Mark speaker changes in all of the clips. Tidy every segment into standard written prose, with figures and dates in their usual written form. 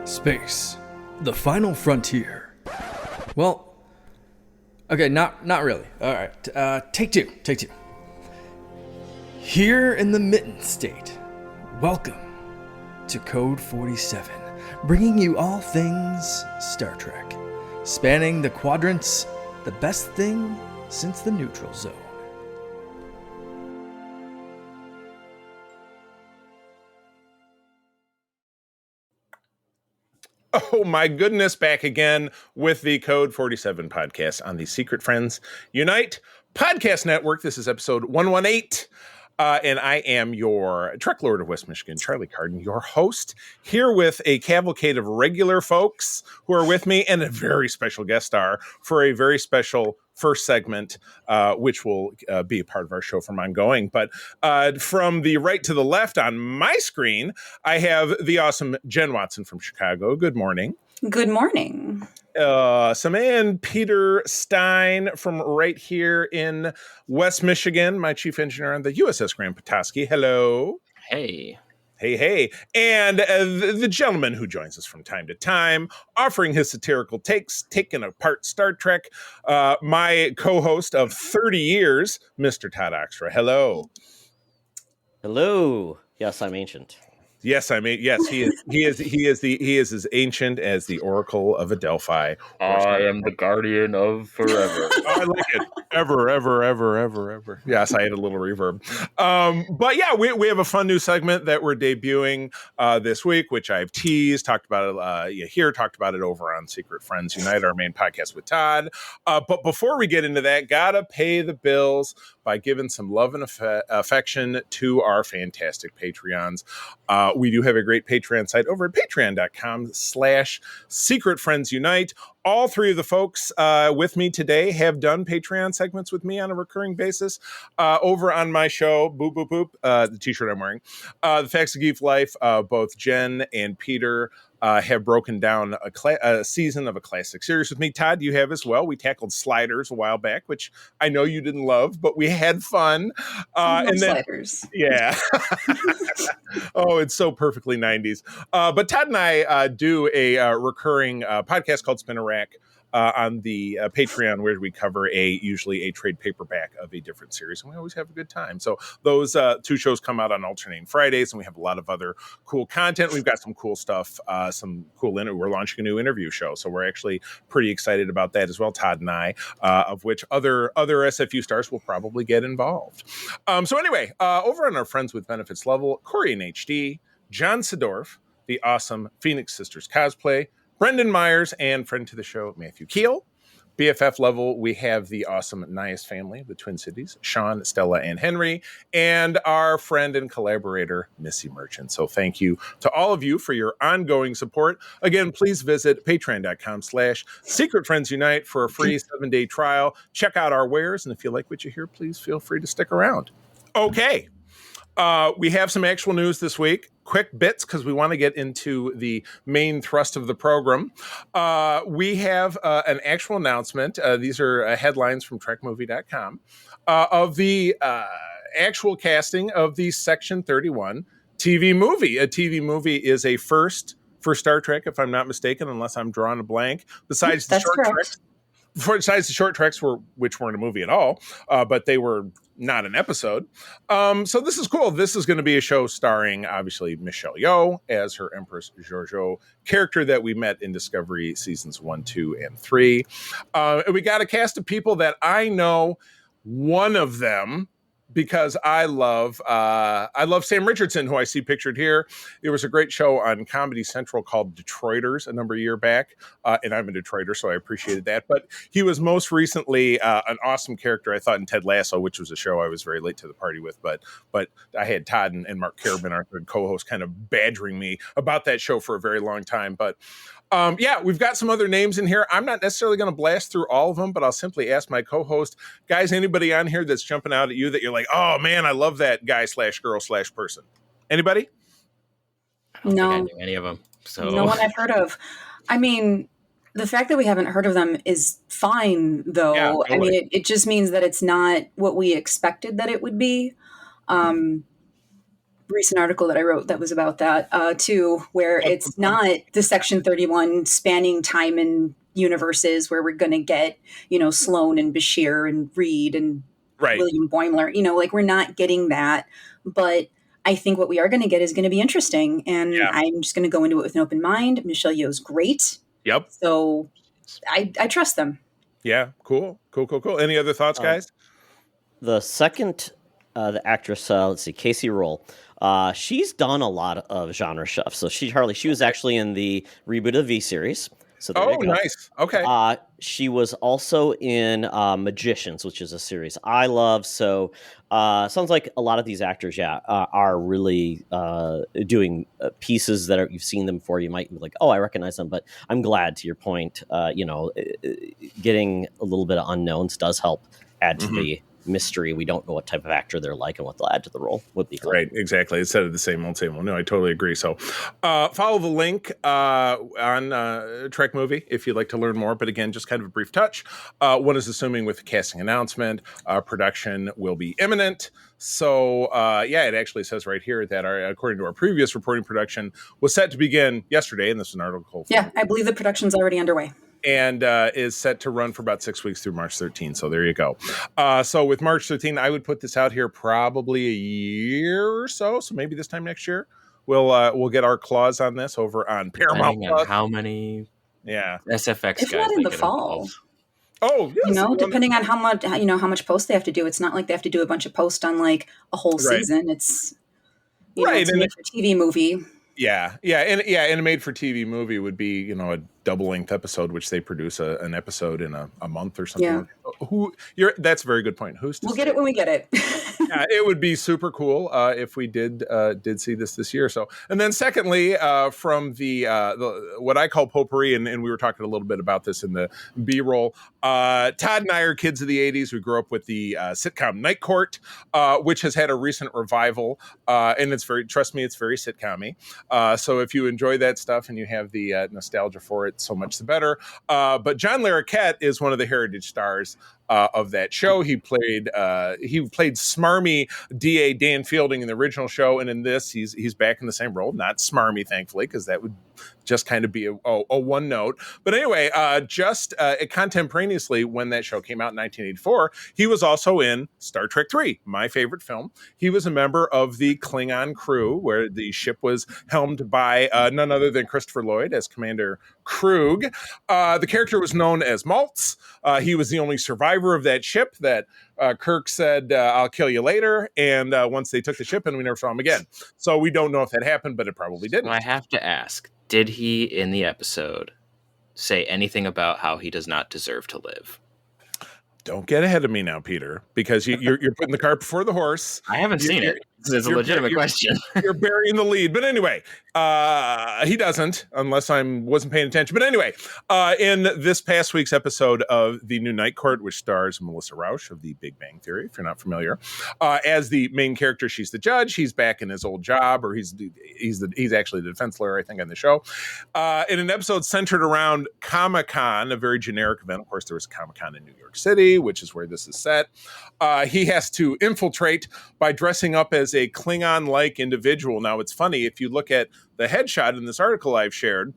Speaker 1: Space, the final frontier. Well, okay, not really. All right, take two. Here in the Mitten State, welcome to Code 47, bringing you all things Star Trek, spanning the quadrants, the best thing since the neutral zone.
Speaker 2: Oh my goodness, back again with the Code 47 podcast on the Secret Friends Unite podcast network. This is episode 118. And I am your Trek Lord of West Michigan, Charlie Carden, your host, here with a cavalcade of regular folks who are with me and a very special guest star for a very special first segment, which will be a part of our show from ongoing. But from the right to the left on my screen, I have the awesome Jen Watson from Chicago. Good morning.
Speaker 3: Good morning.
Speaker 2: Saman Peter Stein from right here in West Michigan, my chief engineer on the USS Grand Petoskey. Hello.
Speaker 4: Hey.
Speaker 2: Hey. And the gentleman who joins us from time to time, offering his satirical takes, taking apart Star Trek, my co-host of 30 years, Mr. TODD OXTRA. Hello.
Speaker 4: Hello. Yes, I'm ancient.
Speaker 2: Yes, I mean, yes, he is as ancient as the Oracle of Adelphi.
Speaker 4: I am the guardian of forever.
Speaker 2: I like it. Ever. Yes, I had a little reverb. But yeah, we have a fun new segment that we're debuting this week, which I've teased, talked about it over on Secret Friends Unite, our main podcast with Todd. But before we get into that, gotta pay the bills by giving some love and affection to our fantastic Patreons. We do have a great Patreon site over at patreon.com/SecretFriendsUnite. All three of the folks with me today have done Patreon segments with me on a recurring basis over on my show, Boop Boop Boop, the t-shirt I'm wearing, The Facts of Geek Life. Both Jen and Peter have broken down a season of a classic series with me. Todd, you have as well. We tackled Sliders a while back, which I know you didn't love, but we had fun.
Speaker 3: And then Sliders.
Speaker 2: Yeah. Oh, it's so perfectly 90s. But Todd and I do a recurring podcast called Spin a Rack on the Patreon, where we cover usually a trade paperback of a different series, and we always have a good time. So those two shows come out on alternating Fridays, and we have a lot of other cool content. We've got some cool stuff, we're launching a new interview show, so we're actually pretty excited about that as well, Todd and I, of which other SFU stars will probably get involved. So anyway, over on our Friends with Benefits level, Corey in HD, John Sedorf, the awesome Phoenix Sisters cosplay, Brendan Myers, and friend to the show, Matthew Keel. BFF level, we have the awesome Nias family, the Twin Cities, Sean, Stella, and Henry, and our friend and collaborator, Missy Merchant. So thank you to all of you for your ongoing support. Again, please visit patreon.com/SecretFriendsUnite for a free 7-day trial. Check out our wares, and if you like what you hear, please feel free to stick around. Okay. We have some actual news this week. Quick bits, because we want to get into the main thrust of the program. We have an actual announcement. These are headlines from TrekMovie.com of the actual casting of the Section 31 TV movie. A TV movie is a first for Star Trek, if I'm not mistaken, unless I'm drawing a blank. Besides the short treks. Besides the short treks, which weren't a movie at all, but they were not an episode. So this is cool. This is going to be a show starring, obviously, Michelle Yeoh as her Empress Georgiou character that we met in Discovery seasons 1, 2, and 3. And we got a cast of people that I know, one of them, because I love Sam Richardson, who I see pictured here. There was a great show on Comedy Central called Detroiters a number of years back, and I'm a Detroiter, so I appreciated that. But he was most recently an awesome character, I thought, in Ted Lasso, which was a show I was very late to the party with. But I had Todd and Mark Carabin, our third co-host, kind of badgering me about that show for a very long time. But yeah, we've got some other names in here. I'm not necessarily going to blast through all of them, but I'll simply ask my co-host, guys, anybody on here that's jumping out at you that you're like, oh man, I love that guy/girl/person? Anybody?
Speaker 4: I don't think I knew any of them. So
Speaker 3: no one I've heard of. I mean, the fact that we haven't heard of them is fine, though. Yeah, totally. I mean, it just means that it's not what we expected that it would be. recent article that I wrote that was about that too, where it's not the Section 31 spanning time and universes where we're going to get, Sloan and Bashir and Reed and William Boimler, like we're not getting that. But I think what we are going to get is going to be interesting. And I'm just going to go into it with an open mind. Michelle Yeoh's great.
Speaker 2: Yep.
Speaker 3: So I trust them.
Speaker 2: Yeah. Cool. Any other thoughts, guys?
Speaker 4: The second, the actress, let's see, Casey Roll. She's done a lot of genre stuff. So she was actually in the reboot of the V series. So
Speaker 2: nice. Okay.
Speaker 4: She was also in Magicians, which is a series I love. So sounds like a lot of these actors, are really doing pieces that you've seen them before. You might be like, oh, I recognize them. But I'm glad, to your point, getting a little bit of unknowns does help add to the mystery. We don't know what type of actor they're like and what they'll add to the role. Would be fun.
Speaker 2: Right, exactly. Instead of the same old. No, I totally agree. So follow the link on Trek Movie if you'd like to learn more. But again, just kind of a brief touch. One is assuming with the casting announcement, production will be imminent. So it actually says right here that according to our previous reporting, production was set to begin yesterday. And this is an article.
Speaker 3: Yeah, I believe the production's already underway.
Speaker 2: And is set to run for about 6 weeks through March 13. So there you go. So with March 13, I would put this out here probably a year or so. So maybe this time next year, we'll get our claws on this over on Paramount Plus.
Speaker 4: On how many SFX
Speaker 3: if
Speaker 4: guys
Speaker 3: not in the fall.
Speaker 4: Involved.
Speaker 2: Oh, yes.
Speaker 3: Depending on how much post they have to do. It's not like they have to do a bunch of post on like a whole season. It's it's a made-for-TV movie.
Speaker 2: Yeah, and a made-for-TV movie would be a double-length episode, which they produce an episode in a month or something. Yeah. That's a very good point. We'll
Speaker 3: get it when we get it.
Speaker 2: Yeah, it would be super cool if we did see this year. So, and then secondly, from the what I call potpourri, and we were talking a little bit about this in the B-roll. Todd and I are kids of the '80s. We grew up with the sitcom Night Court, which has had a recent revival, and it's very sitcom-y. So if you enjoy that stuff and you have the nostalgia for it, so much the better. But John Larroquette is one of the heritage stars of that show. He played smarmy DA Dan Fielding in the original show, and in this he's back in the same role. Not smarmy, thankfully, because that would just kind of be a one note. But anyway, just contemporaneously when that show came out in 1984, he was also in Star Trek III, my favorite film. He was a member of the Klingon crew, where the ship was helmed by none other than Christopher Lloyd as Commander Krug. The character was known as Maltz. He was the only survivor of that ship that Kirk said, I'll kill you later. And once they took the ship, and we never saw him again. So we don't know if that happened, but it probably didn't.
Speaker 4: I have to ask, did he, in the episode, say anything about how he does not deserve to live?
Speaker 2: Don't get ahead of me now, Peter, because you're putting the cart before the horse.
Speaker 4: I haven't seen it. It's a legitimate question.
Speaker 2: You're burying the lead. But anyway, he doesn't, unless I wasn't paying attention. But anyway, in this past week's episode of the new Night Court, which stars Melissa Rauch of The Big Bang Theory, if you're not familiar, as the main character, she's the judge. He's back in his old job, or he's actually the defense lawyer, I think, on the show. In an episode centered around Comic-Con, a very generic event. Of course, there was a Comic-Con in New York City, which is where this is set. He has to infiltrate by dressing up as a Klingon-like individual. Now, it's funny, if you look at the headshot in this article I've shared,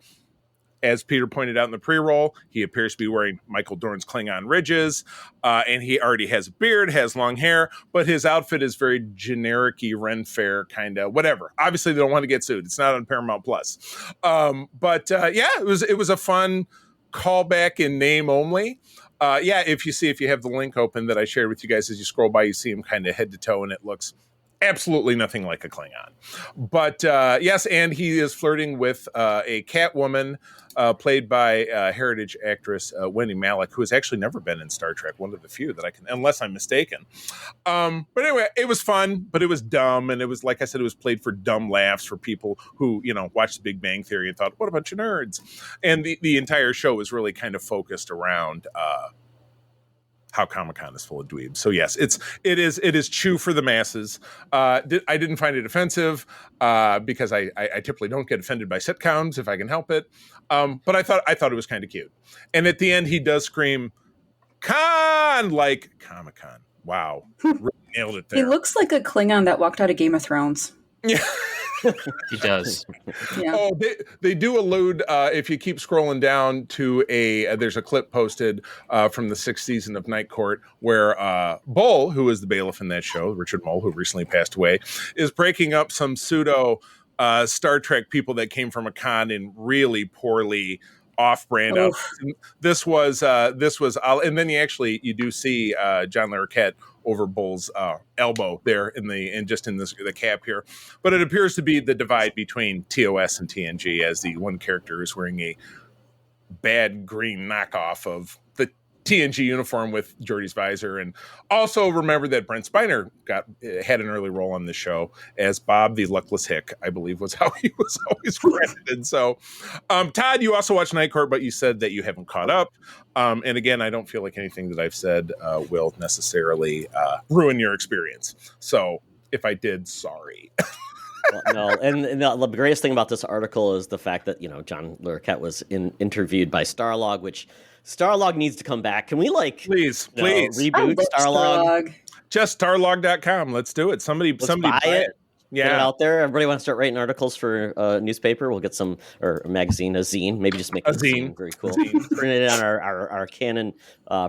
Speaker 2: as Peter pointed out in the pre-roll, he appears to be wearing Michael Dorn's Klingon ridges, and he already has a beard, has long hair, but his outfit is very generic-y, Ren Fair kind of whatever. Obviously, they don't want to get sued. It's not on Paramount Plus. It was a fun callback in name only. If you have the link open that I shared with you guys, as you scroll by, you see him kind of head to toe, and it looks absolutely nothing like a Klingon. But yes, and he is flirting with a Catwoman played by heritage actress Wendy Malick, who has actually never been in Star Trek, one of the few that I can, unless I'm mistaken. But anyway, it was fun, but it was dumb, and it was, like I said, it was played for dumb laughs for people who, watched The Big Bang Theory and thought, what a bunch of nerds. And the entire show was really kind of focused around how Comic-Con is full of dweebs. So yes, it is chew for the masses. I didn't find it offensive because I typically don't get offended by sitcoms if I can help it. But I thought it was kind of cute. And at the end, he does scream "Con!" like Comic-Con. Wow, really nailed it there.
Speaker 3: He looks like a Klingon that walked out of Game of Thrones.
Speaker 2: Yeah.
Speaker 5: He does.
Speaker 3: Yeah.
Speaker 2: Oh, they do allude, if you keep scrolling down to there's a clip posted from the 6th season of Night Court where Bull, who is the bailiff in that show, Richard Mole, who recently passed away, is breaking up some pseudo Star Trek people that came from a con in really poorly off-brand outfits. This was, and then you do see John Larroquette over Bull's elbow there in the cap here, but it appears to be the divide between TOS and TNG, as the one character is wearing a bad green knockoff of the TNG uniform with Geordi's visor. And also remember that Brent Spiner had an early role on the show as Bob the Luckless Hick, I believe was how he was always credited. So, Todd, you also watched Night Court, but you said that you haven't caught up. And again, I don't feel like anything that I've said will necessarily ruin your experience. So if I did, sorry.
Speaker 4: Well, no, and the greatest thing about this article is the fact that, John Larroquette was interviewed by Starlog, which Starlog needs to come back. Can we
Speaker 2: please
Speaker 4: reboot Starlog?
Speaker 2: Just starlog.com. Let's do it. Somebody buy it. Yeah.
Speaker 4: Get it out there. Everybody wants to start writing articles for a newspaper. We'll get some, or a magazine, a zine. Maybe just make a zine. Very cool. Print it on our Canon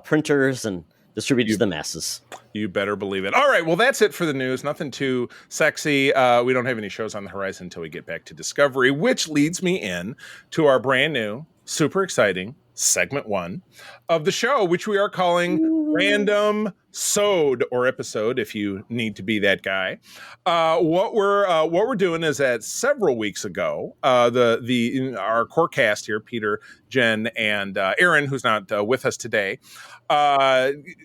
Speaker 4: printers and distribute it to the masses.
Speaker 2: You better believe it. All right. Well, that's it for the news. Nothing too sexy. We don't have any shows on the horizon until we get back to Discovery, which leads me in to our brand new, super exciting segment 1 of the show, which we are calling Random Sode, or episode, if you need to be that guy. What we're doing is that several weeks ago, our core cast here, Peter, Jen, and Aaron, who's not with us today,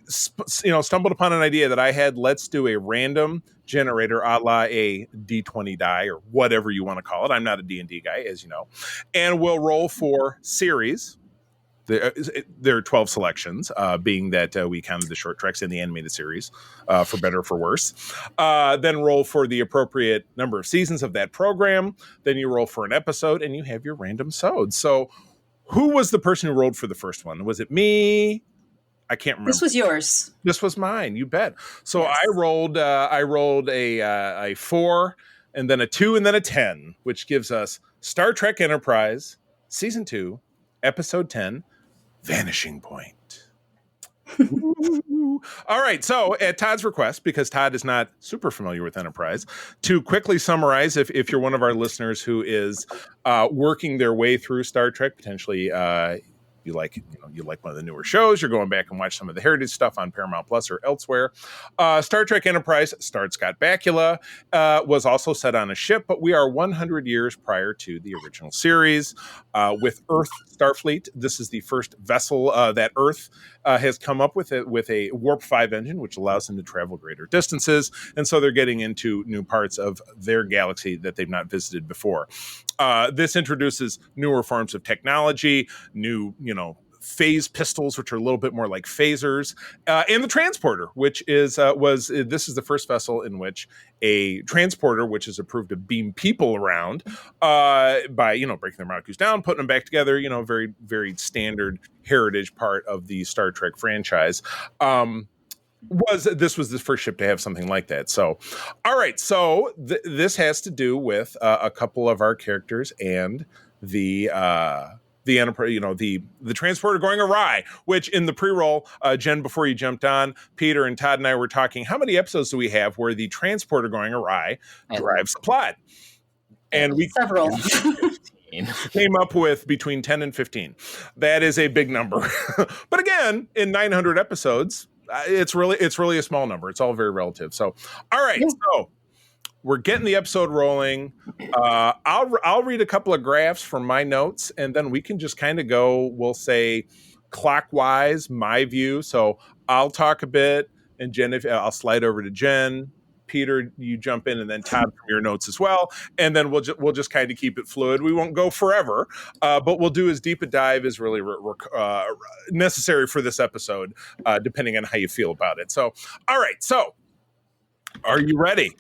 Speaker 2: stumbled upon an idea that I had. Let's do a random generator, a la a D20 die, or whatever you want to call it. I'm not a D&D guy, as you know, and we'll roll for series. There are 12 selections, being that we counted the short treks in the animated series, for better or for worse. Then roll for the appropriate number of seasons of that program. Then you roll for an episode, and you have your random sode. So who was the person who rolled for the first one? Was it me? I can't remember.
Speaker 3: This was yours.
Speaker 2: This was mine. You bet. So yes. I rolled a 4, and then a 2, and then a 10, which gives us Star Trek Enterprise, Season 2, Episode 10, Vanishing Point. All right. So at Todd's request, because Todd is not super familiar with Enterprise, to quickly summarize, if you're one of our listeners who is working their way through Star Trek, potentially you like one of the newer shows, you're going back and watch some of the heritage stuff on Paramount Plus or elsewhere. Star Trek Enterprise starred Scott Bakula, was also set on a ship, but we are 100 years prior to the original series with Earth Starfleet. This is the first vessel that Earth has come up with a Warp 5 engine, which allows them to travel greater distances. And so they're getting into new parts of their galaxy that they've not visited before. This introduces newer forms of technology, new, phase pistols, which are a little bit more like phasers, and the transporter, which is this is the first vessel in which a transporter, which is approved to beam people around by breaking their molecules down, putting them back together. Very, very standard heritage part of the Star Trek franchise. This was the first ship to have something like that. So, all right. So this has to do with a couple of our characters and the Enterprise, the transporter going awry, which in the pre-roll, Jen, before you jumped on, Peter and Todd and I were talking, how many episodes do we have where the transporter going awry drives the plot? And we
Speaker 3: several
Speaker 2: came up with between 10 and 15. That is a big number. But again, in 900 episodes, it's really a small number. It's all very relative. So, all right. Yeah. So we're getting the episode rolling. I'll read a couple of graphs from my notes, and then we can just kind of go, we'll say clockwise, my view. So I'll talk a bit, and Jen, I'll slide over to Jen. Peter, you jump in, and then Todd from your notes as well. And then we'll just kind of keep it fluid. We won't go forever, but we'll do as deep a dive as really necessary for this episode, depending on how you feel about it. So, all right. So are you ready?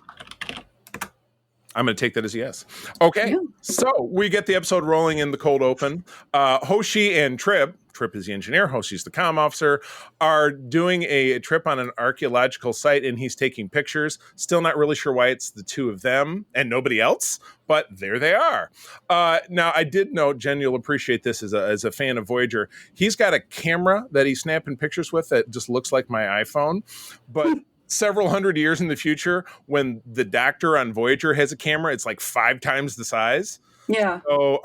Speaker 2: I'm going to take that as a yes. Okay,
Speaker 3: Yeah.
Speaker 2: so we get the episode rolling in the cold open. Hoshi and Trip is the engineer, Hoshi's the comm officer, are doing a trip on an archaeological site, and he's taking pictures. Still not really sure why it's the two of them and nobody else, but there they are. Now, I did note, Jen, you'll appreciate this as a fan of Voyager. He's got a camera that he's snapping pictures with that just looks like my iPhone, but several hundred years in the future, when the Doctor on Voyager has a camera, it's like 5 times the size.
Speaker 3: Yeah.
Speaker 2: So,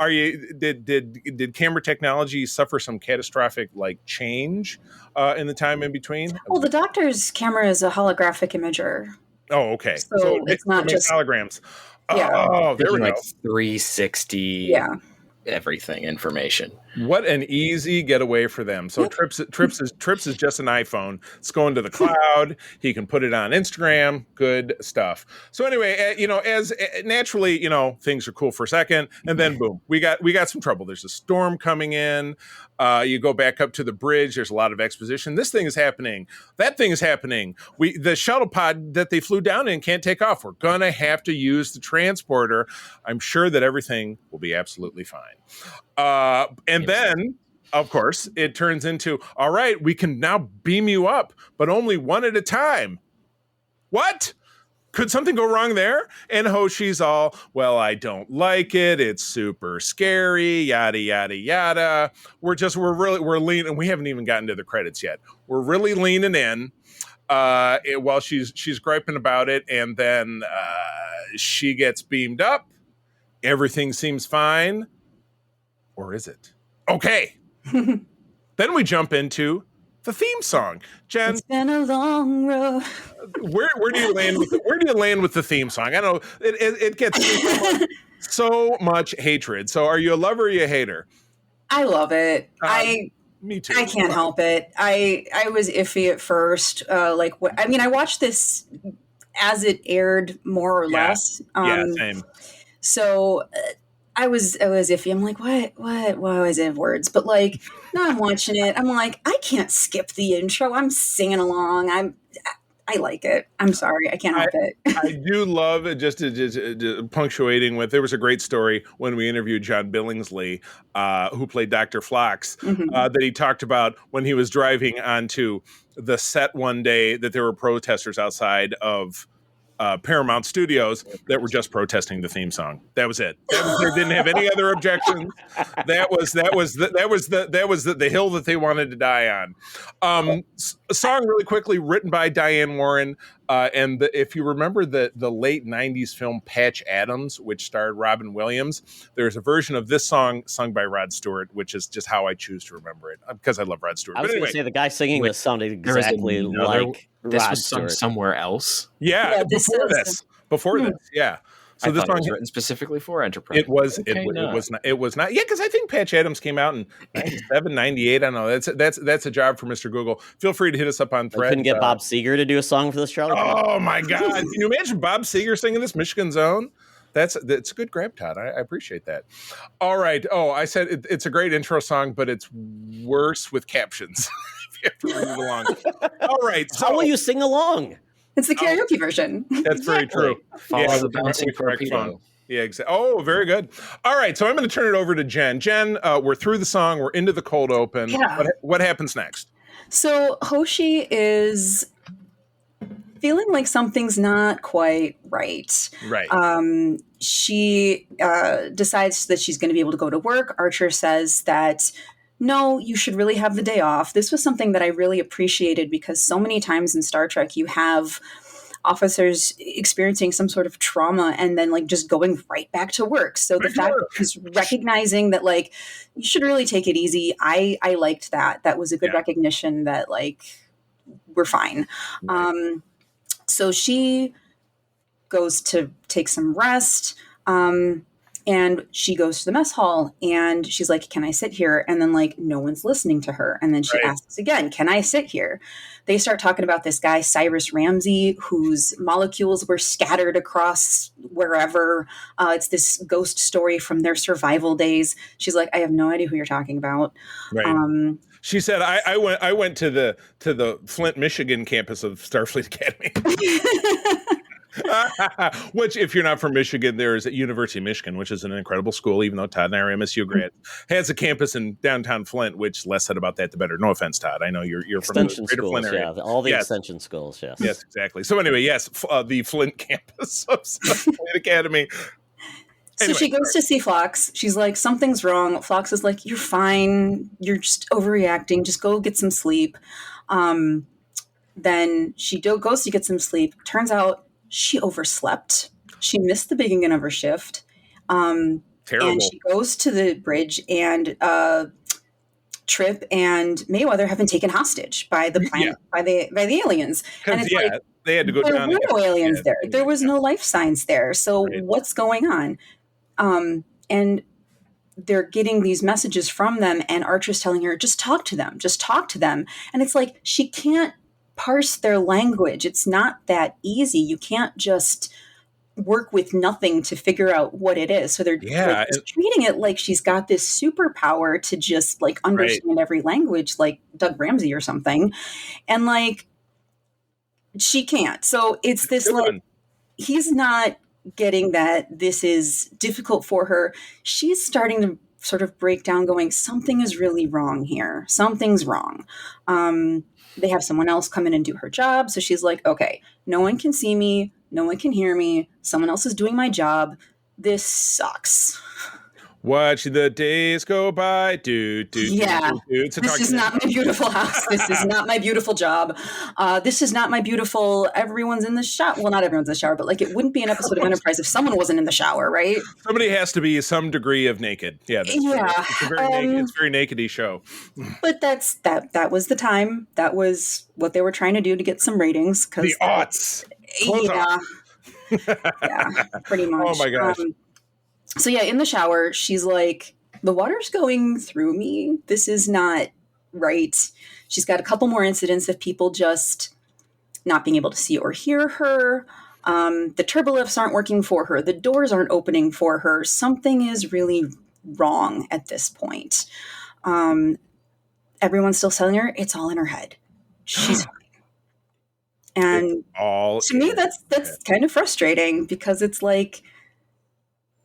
Speaker 2: did camera technology suffer some catastrophic change in the time in between?
Speaker 3: Well, the Doctor's camera is a holographic imager.
Speaker 2: Oh, okay.
Speaker 3: So it's not
Speaker 2: it makes
Speaker 3: just
Speaker 2: holograms.
Speaker 3: Yeah.
Speaker 2: Oh, there we go.
Speaker 5: 360.
Speaker 3: Yeah.
Speaker 5: Everything information.
Speaker 2: What an easy getaway for them. So Trips is just an iPhone. It's going to the cloud. He can put it on Instagram. Good stuff. So anyway, as naturally, things are cool for a second, and then boom, we got some trouble. There's a storm coming in. You go back up to the bridge. There's a lot of exposition. This thing is happening. That thing is happening. The shuttle pod that they flew down in can't take off. We're gonna have to use the transporter. I'm sure that everything will be absolutely fine. And then, of course, it turns into, all right, we can now beam you up, but only one at a time. What? Could something go wrong there? And Hoshi's all, well, I don't like it. It's super scary, yada, yada, yada. We're leaning, and we haven't even gotten to the credits yet. We're really leaning in while she's griping about it. And then she gets beamed up. Everything seems fine. Or is it? Okay. Then we jump into the theme song. Jen,
Speaker 3: it's been a long road.
Speaker 2: Where do you land with the theme song? I know it gets so much hatred. So are you a lover or are you a hater?
Speaker 3: I love it.
Speaker 2: Me too.
Speaker 3: I can't help it. I was iffy at first. I watched this as it aired more or less.
Speaker 2: Same.
Speaker 3: So I was iffy. I'm like, what? Why always have words? But now I'm watching it. I'm like, I can't skip the intro. I'm singing along. I like it. I'm sorry. I can't help it.
Speaker 2: I do love it. Just punctuating with, there was a great story when we interviewed John Billingsley, who played Dr. Phlox, that he talked about when he was driving onto the set one day that there were protesters outside of Paramount Studios that were just protesting the theme song. That was it. They didn't have any other objections. That was the hill that they wanted to die on. A song really quickly written by Diane Warren, and if you remember the late '90s film Patch Adams, which starred Robin Williams, there's a version of this song sung by Rod Stewart, which is just how I choose to remember it because I love Rod Stewart.
Speaker 4: I was going to say the guy singing this sounded exactly like
Speaker 5: this
Speaker 4: Rod
Speaker 5: was sung
Speaker 4: Stewart.
Speaker 5: somewhere else.
Speaker 2: Yeah, before this. Yeah. So
Speaker 5: I
Speaker 2: this
Speaker 5: thought
Speaker 2: song
Speaker 5: it was written specifically for Enterprise.
Speaker 2: It was not. Yeah, because I think Patch Adams came out in 97, 98. I don't know. That's a job for Mr. Google. Feel free to hit us up on Threads.
Speaker 4: Couldn't get Bob Seger to do a song for this Charlie.
Speaker 2: Oh my God! Can you imagine Bob Seger singing this Michigan Zone? That's a good grab, Todd. I appreciate that. All right. Oh, I said it's a great intro song, but it's worse with captions. If you have to read it along. All right. So
Speaker 4: how will you sing along?
Speaker 3: It's the karaoke version.
Speaker 2: That's very true.
Speaker 5: Follow the bouncing torpedo.
Speaker 2: Yeah, exactly. Oh, very good. All right, so I'm going to turn it over to Jen. Jen, we're through the song. We're into the cold open.
Speaker 3: Yeah.
Speaker 2: What happens next?
Speaker 3: So Hoshi is feeling like something's not quite right.
Speaker 2: Right.
Speaker 3: She decides that she's going to be able to go to work. Archer says that, no, you should really have the day off. This was something that I really appreciated because so many times in Star Trek you have officers experiencing some sort of trauma and then just going right back to work. So the fact that he's recognizing that you should really take it easy. I liked that. That was a good recognition that we're fine. Right. So she goes to take some rest. And she goes to the mess hall and she's like, can I sit here? And then no one's listening to her. And then she asks again, can I sit here? They start talking about this guy, Cyrus Ramsey, whose molecules were scattered across wherever. It's this ghost story from their survival days. She's like, I have no idea who you're talking about.
Speaker 2: Right. She said, I went to the Flint, Michigan campus of Starfleet Academy. Which, if you're not from Michigan, there is at University of Michigan, which is an incredible school, even though Todd and I are MSU grads, has a campus in downtown Flint, which less said about that, the better. No offense, Todd. I know you're from the greater
Speaker 4: schools,
Speaker 2: Flint area.
Speaker 4: Yeah, all the extension schools, yes.
Speaker 2: Yes, exactly. So anyway, yes, the Flint campus of Flint Academy.
Speaker 3: So she goes to see Phlox. She's like, something's wrong. Phlox is like, you're fine. You're just overreacting. Just go get some sleep. Then she goes to get some sleep. Turns out she overslept. She missed the beginning of her shift.
Speaker 2: Terrible.
Speaker 3: And she goes to the bridge, and Trip and Mayweather have been taken hostage by the planet, by the aliens. And it's like,
Speaker 2: they had to go down.
Speaker 3: There were no aliens there. There was no life signs there. So what's going on? And they're getting these messages from them, and Archer's telling her, just talk to them. Just talk to them. And it's like, she can't parse their language. It's not that easy. You can't just work with nothing to figure out what it is. So they're treating it like she's got this superpower to just like understand every language, like Doug Ramsey or something. And like, she can't. So it's this like, he's not getting that this is difficult for her. She's starting to sort of break down, going, something is really wrong here. Something's wrong. They have someone else come in and do her job. So she's like, okay, no one can see me. No one can hear me. Someone else is doing my job. This sucks.
Speaker 2: Watch the days go by. This
Speaker 3: is not my beautiful house. This is not my beautiful job. This is not my beautiful. Everyone's in the shower. Well, not everyone's in the shower, but like it wouldn't be an episode of Enterprise if someone wasn't in the shower, right?
Speaker 2: Somebody has to be some degree of naked. Yeah, it's a very nakedy show.
Speaker 3: But that was the time. That was what they were trying to do to get some ratings.
Speaker 2: The aughts.
Speaker 3: Yeah, pretty much.
Speaker 2: Oh my gosh.
Speaker 3: So yeah, in the shower, she's like, the water's going through me. This is not right. She's got a couple more incidents of people just not being able to see or hear her. The turbolifts aren't working for her. The doors aren't opening for her. Something is really wrong at this point. Everyone's still telling her it's all in her head. She's fine. And to me, that's kind of frustrating, because it's like,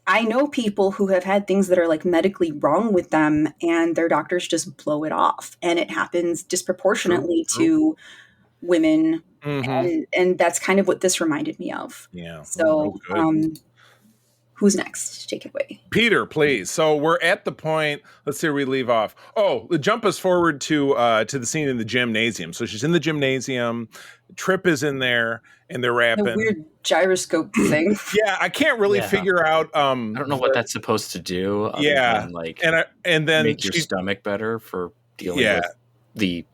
Speaker 3: I know people who have had things that are like medically wrong with them, and their doctors just blow it off, and it happens disproportionately to women. Mm-hmm. And that's kind of what this reminded me of.
Speaker 2: Yeah.
Speaker 3: So, who's next? Take it away.
Speaker 2: Peter, please. So we're at the point, let's see where we leave off. Oh, jump us forward to the scene in the gymnasium. So she's in the gymnasium. Trip is in there, and they're rapping.
Speaker 3: The weird gyroscope thing.
Speaker 2: Yeah, I can't really figure out.
Speaker 5: I don't know what that's supposed to do.
Speaker 2: Than,
Speaker 5: like,
Speaker 2: and then
Speaker 5: make your stomach better for dealing with the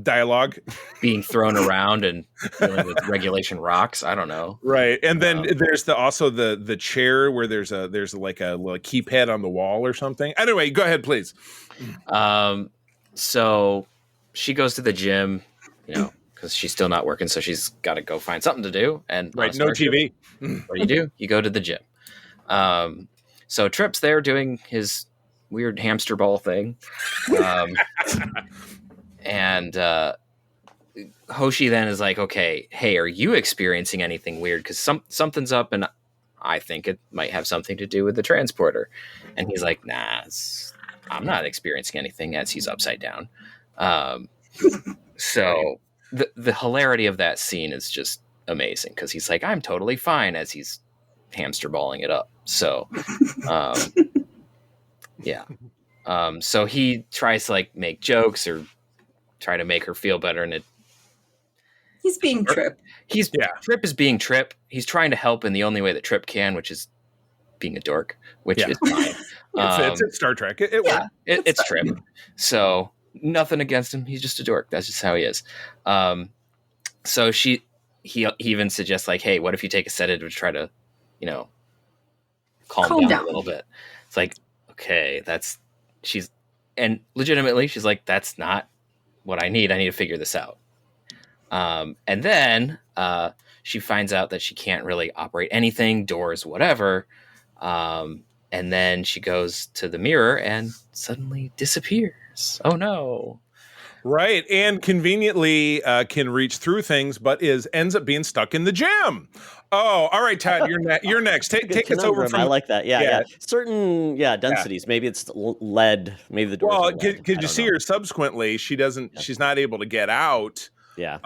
Speaker 2: dialogue
Speaker 5: being thrown around and dealing with regulation rocks. I don't know.
Speaker 2: Right. And then there's also the chair where there's like a keypad on the wall or something. Anyway, go ahead, please.
Speaker 5: So she goes to the gym, because she's still not working, so she's got to go find something to do. And
Speaker 2: no TV.
Speaker 5: What do? You go to the gym. So Trip's there doing his weird hamster ball thing. And Hoshi then is like, okay, hey, are you experiencing anything weird? Because something's up, and I think it might have something to do with the transporter. And he's like, nah, I'm not experiencing anything, as he's upside down. So the hilarity of that scene is just amazing, because he's like, I'm totally fine, as he's hamster balling it up. So, yeah. So he tries to like make jokes or try to make her feel better, and
Speaker 3: he's being Trip.
Speaker 5: Trip is being Trip. He's trying to help in the only way that Trip can, which is being a dork, which is fine.
Speaker 2: It's Star Trek.
Speaker 5: It's Trip. So nothing against him. He's just a dork. That's just how he is. So he even suggests like, hey, what if you take a sedative to try to, calm down a little bit. It's like, okay, and legitimately she's like, that's not what I need. I need to figure this out. And then she finds out that she can't really operate anything, doors, whatever. And then she goes to the mirror and suddenly disappears. Oh no.
Speaker 2: Right. And conveniently can reach through things, but ends up being stuck in the gym. Oh, all right, Todd, you're next. Take us over from.
Speaker 4: I like that. Yeah,
Speaker 2: Yeah.
Speaker 4: yeah. Certain densities. Maybe it's lead. Maybe the doors
Speaker 2: Well,
Speaker 4: are lead.
Speaker 2: because you see her subsequently, she's not able to get out.
Speaker 4: Yeah.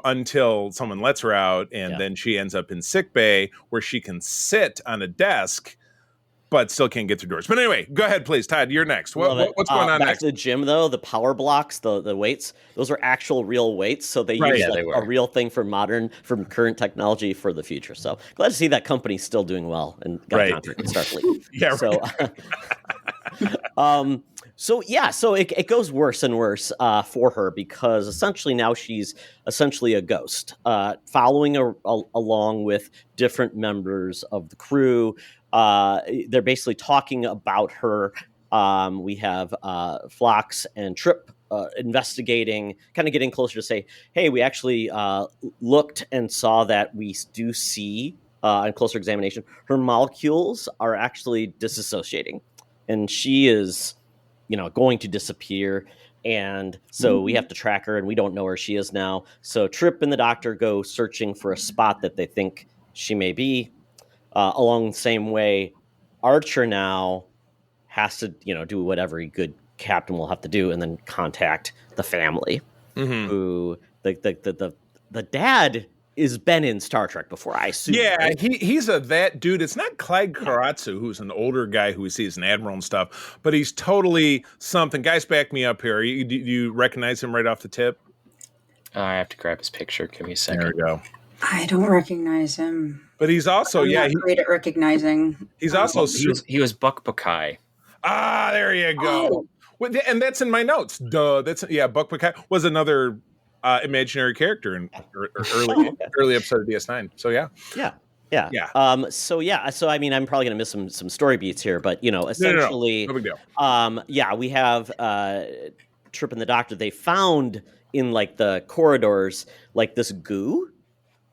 Speaker 2: Until someone lets her out, and then she ends up in sick bay where she can sit on a desk, but still can't get through doors. But anyway, go ahead, please, Todd. You're next. What's going on
Speaker 4: back
Speaker 2: next?
Speaker 4: to the gym, though, the power blocks, the weights, those are actual real weights. So they use a real thing from current technology for the future. So glad to see that company still doing well and got a contract with Starfleet.
Speaker 2: Yeah.
Speaker 4: So, so it goes worse and worse for her because essentially now she's essentially a ghost, following along with different members of the crew. They're basically talking about her. We have Phlox and Trip investigating, kind of getting closer to say, hey, we actually looked and saw that we do see on closer examination, her molecules are actually disassociating. And she is, going to disappear. And so we have to track her, and we don't know where she is now. So Trip and the doctor go searching for a spot that they think she may be. Along the same way, Archer now has to, do what every good captain will have to do, and then contact the family. Who the dad is been in Star Trek before, I assume.
Speaker 2: Yeah,
Speaker 4: right?
Speaker 2: he's that dude. It's not Clyde Karatsu, who's an older guy who we see as an admiral and stuff, but he's totally something. Guys, back me up here. Do you recognize him right off the tip?
Speaker 5: I have to grab his picture. Give me a second.
Speaker 2: There we go.
Speaker 3: I don't recognize him.
Speaker 2: But he's also
Speaker 3: I'm not great at recognizing.
Speaker 2: He's also
Speaker 5: he was Buck Buckeye.
Speaker 2: Ah, there you go.
Speaker 3: Oh.
Speaker 2: Well, and that's in my notes. Duh. Buck Buckeye was another imaginary character in early episode of DS9. So yeah.
Speaker 4: So I mean, I'm probably gonna miss some story beats here, but essentially,
Speaker 2: no big deal.
Speaker 4: We have Trip and the Doctor. They found in like the corridors like this goo.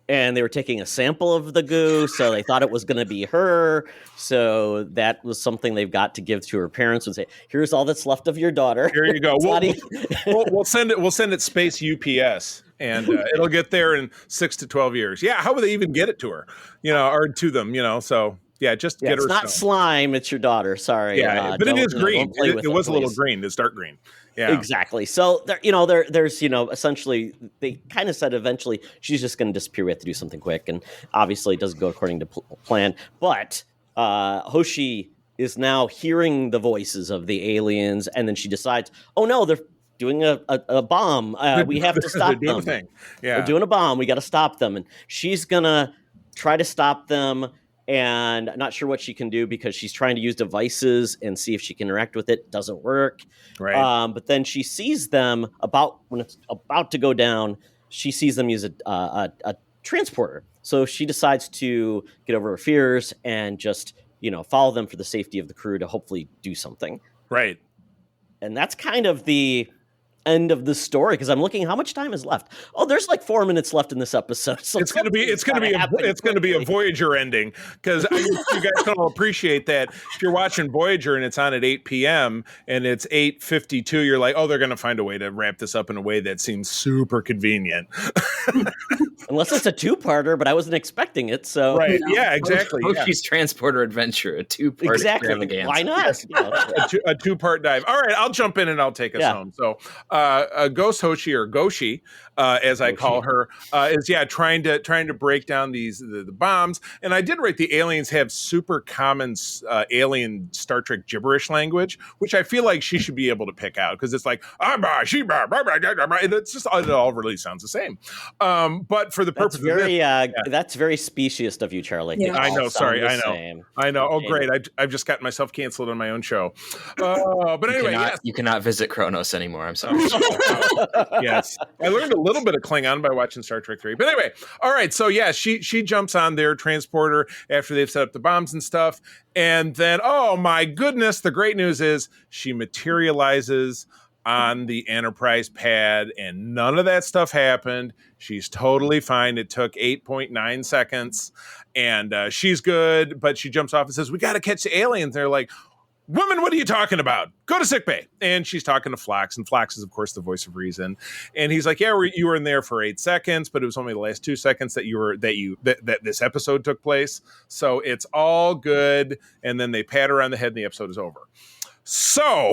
Speaker 4: And they were taking a sample of the goo, so they thought it was going to be her. So that was something they've got to give to her parents and say, "Here's all that's left of your daughter."
Speaker 2: Here you go. We'll send it. We'll send it space UPS, and it'll get there in 6 to 12 years. Yeah, how would they even get it to her? Or to them? So yeah, just get her.
Speaker 4: It's not slime. It's your daughter. Sorry.
Speaker 2: Yeah, but it is green. It was a little green. It's dark green. Yeah,
Speaker 4: exactly. So there's essentially they kind of said eventually she's just going to disappear. We have to do something quick, and obviously it doesn't go according to plan. But Hoshi is now hearing the voices of the aliens, and then she decides, oh no, they're doing a bomb. We have to stop them.
Speaker 2: A thing. Yeah,
Speaker 4: they're doing a bomb. We got to stop them, and she's gonna try to stop them. And not sure what she can do because she's trying to use devices and see if she can interact with it. Doesn't work.
Speaker 2: Right.
Speaker 4: But then she sees them when it's about to go down. She sees them use a transporter. So she decides to get over her fears and just follow them for the safety of the crew to hopefully do something.
Speaker 2: Right.
Speaker 4: And that's kind of the end of the story because I'm looking how much time is left. Oh, there's like 4 minutes left in this episode. So
Speaker 2: it's gonna be a Voyager ending because you guys can all appreciate that if you're watching Voyager and it's on at 8 p.m. and it's 8:52, you're like, oh, they're gonna find a way to wrap this up in a way that seems super convenient.
Speaker 4: Unless it's a two-parter, but I wasn't expecting it. So
Speaker 2: right, yeah, exactly.
Speaker 5: Hoshi's Transporter Adventure, a two-part extravaganza.
Speaker 4: Why not?
Speaker 2: Yes. A two-part dive. All right, I'll jump in and I'll take us home. So, Ghost Hoshi or Goshi, as I call her, is trying to break down the bombs. And I did write the aliens have super common alien Star Trek gibberish language, which I feel like she should be able to pick out because it's like and it's just it all really sounds the same. But for the purpose of this,
Speaker 4: that's very speciest of you, Charlie.
Speaker 3: Yeah.
Speaker 2: I know. Sorry, I know. Oh, great! I've just gotten myself canceled on my own show. But anyway,
Speaker 5: you cannot visit Kronos anymore. I'm sorry.
Speaker 2: Yes, I learned a little bit of Klingon by watching Star Trek 3. But anyway, all right. So yeah, she jumps on their transporter after they've set up the bombs and stuff, and then oh my goodness, the great news is she materializes on the Enterprise pad, and none of that stuff happened. She's totally fine. It took 8.9 seconds, and she's good. But she jumps off and says, "We got to catch the aliens." They're like, woman, what are you talking about? Go to sickbay. And she's talking to Flax, and Flax is, of course, the voice of reason. And he's like, yeah, you were in there for 8 seconds, but it was only the last 2 seconds that this episode took place. So it's all good. And then they pat her on the head, and the episode is over. So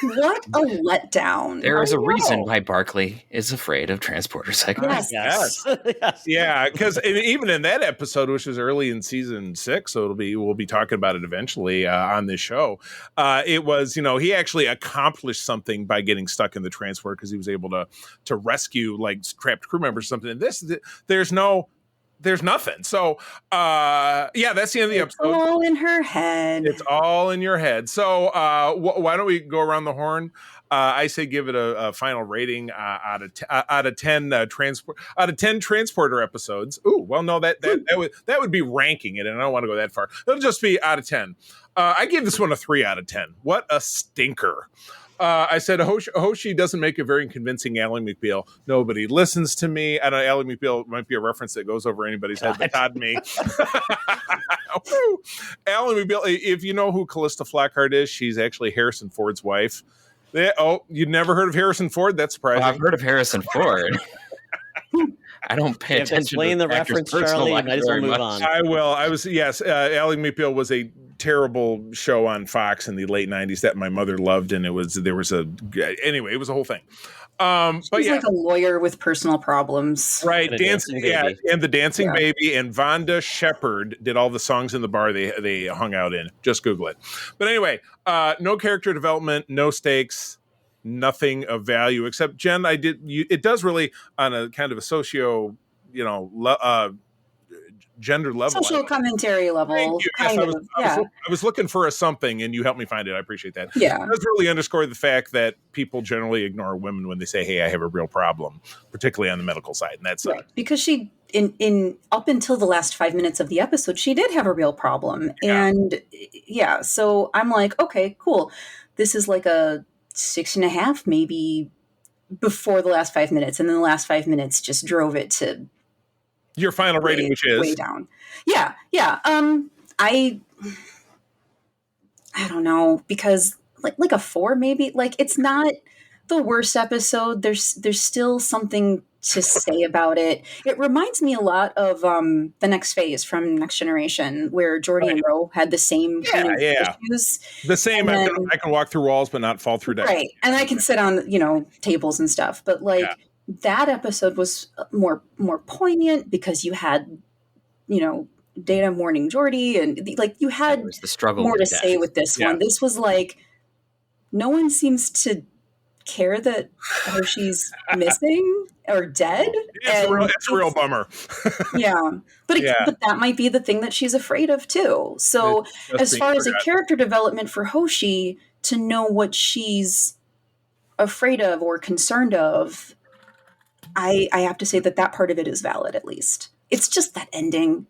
Speaker 3: what a letdown.
Speaker 5: There is a reason why Barkley is afraid of transporter segments.
Speaker 3: Yes.
Speaker 4: Yes.
Speaker 2: yeah, because even in that episode, which was early in season 6, so we'll be talking about it eventually on this show. It was, he actually accomplished something by getting stuck in the transport because he was able to rescue like trapped crew members or something. And there's nothing. So, that's the end of the episode.
Speaker 3: It's all in her head.
Speaker 2: It's all in your head. So, why don't we go around the horn? I say give it a final rating out of 10 transporter episodes. Ooh, well, no, that would be ranking it, and I don't want to go that far. It'll just be out of 10. I gave this one a 3 out of 10. What a stinker. I said, Hoshi doesn't make a very convincing Ally McBeal. Nobody listens to me. I know Ally McBeal might be a reference that goes over anybody's head, but Todd me. Ally McBeal, if you know who Callista Flockhart is, she's actually Harrison Ford's wife. You'd never heard of Harrison Ford? That's surprising.
Speaker 5: I've heard of Harrison Ford. I don't pay attention
Speaker 4: explain
Speaker 5: to
Speaker 4: the reference, Charlie. You might as well move on.
Speaker 2: I will. Ally McBeal was a terrible show on Fox in the late 90s that my mother loved, and it was a whole thing.
Speaker 3: She's like a lawyer with personal problems,
Speaker 2: right?
Speaker 4: And
Speaker 2: the Dancing Baby, and Vonda Shepard did all the songs in the bar they hung out in. Just Google it. But anyway, no character development, no stakes, nothing of value except Jen. It does really on a kind of a socio, gender level,
Speaker 3: social commentary level.
Speaker 2: I was looking for a something, and you helped me find it. I appreciate that.
Speaker 3: Yeah,
Speaker 2: it does really underscore the fact that people generally ignore women when they say, "Hey, I have a real problem," particularly on the medical side, and that's
Speaker 3: right. Because she, in up until the last 5 minutes of the episode, she did have a real problem, and so I'm like, okay, cool. This is like a 6.5, maybe, before the last 5 minutes, and then the last 5 minutes just drove it to
Speaker 2: your final rating, which is
Speaker 3: way down. Yeah. I don't know, because like a 4 maybe. Like, it's not the worst episode. There's still something to say about it. It reminds me a lot of the Next Phase from Next Generation, where Geordi and Ro had the same kind of issues.
Speaker 2: The same. I can walk through walls but not fall through decks.
Speaker 3: Right. And I can sit on tables and stuff. But that episode was more poignant because you had Data mourning Geordi, and you had
Speaker 5: the struggle
Speaker 3: more to
Speaker 5: death.
Speaker 3: say with this one. This was like, no one seems to care that Hoshi's missing or dead.
Speaker 2: It's a real bummer.
Speaker 3: But that might be the thing that she's afraid of too. So as far as a character development for Hoshi, to know what she's afraid of or concerned of, I have to say that part of it is valid. At least it's just that ending.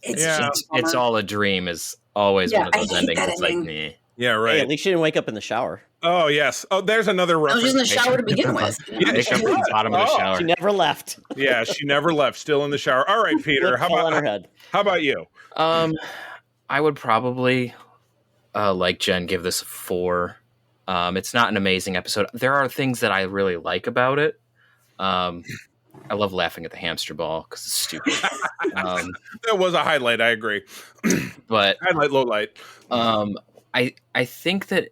Speaker 5: It's all a dream is always one of those endings. It's like me.
Speaker 2: Yeah, right.
Speaker 4: Hey, at least she didn't wake up in the shower.
Speaker 2: Oh, yes. Oh, there's another reference.
Speaker 3: I was just in the shower to begin with.
Speaker 5: She from the bottom of the shower.
Speaker 4: She never left.
Speaker 2: Yeah, she never left. Still in the shower. All right, Peter. How about you?
Speaker 5: I would probably, like Jen, give this a 4. It's not an amazing episode. There are things that I really like about it. I love laughing at the hamster ball because it's stupid.
Speaker 2: That was a highlight. I agree.
Speaker 5: But
Speaker 2: highlight, low light.
Speaker 5: I think that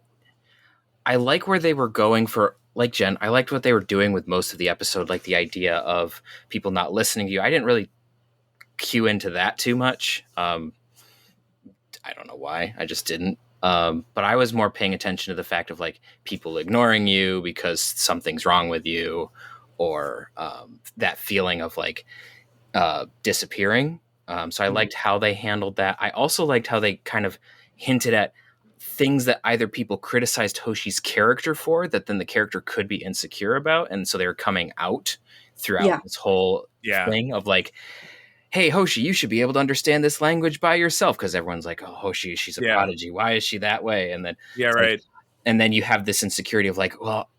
Speaker 5: I like where they were going for, like Jen, I liked what they were doing with most of the episode, like the idea of people not listening to you. I didn't really cue into that too much. I don't know why. I just didn't. But I was more paying attention to the fact of like people ignoring you because something's wrong with you, or that feeling of like disappearing. So I liked how they handled that. I also liked how they kind of hinted at things that either people criticized Hoshi's character for that then the character could be insecure about. And so they were coming out throughout this whole thing of like, hey, Hoshi, you should be able to understand this language by yourself. Because everyone's like, oh, Hoshi, she's a prodigy. Why is she that way? And then
Speaker 2: right.
Speaker 5: And then you have this insecurity of like, well,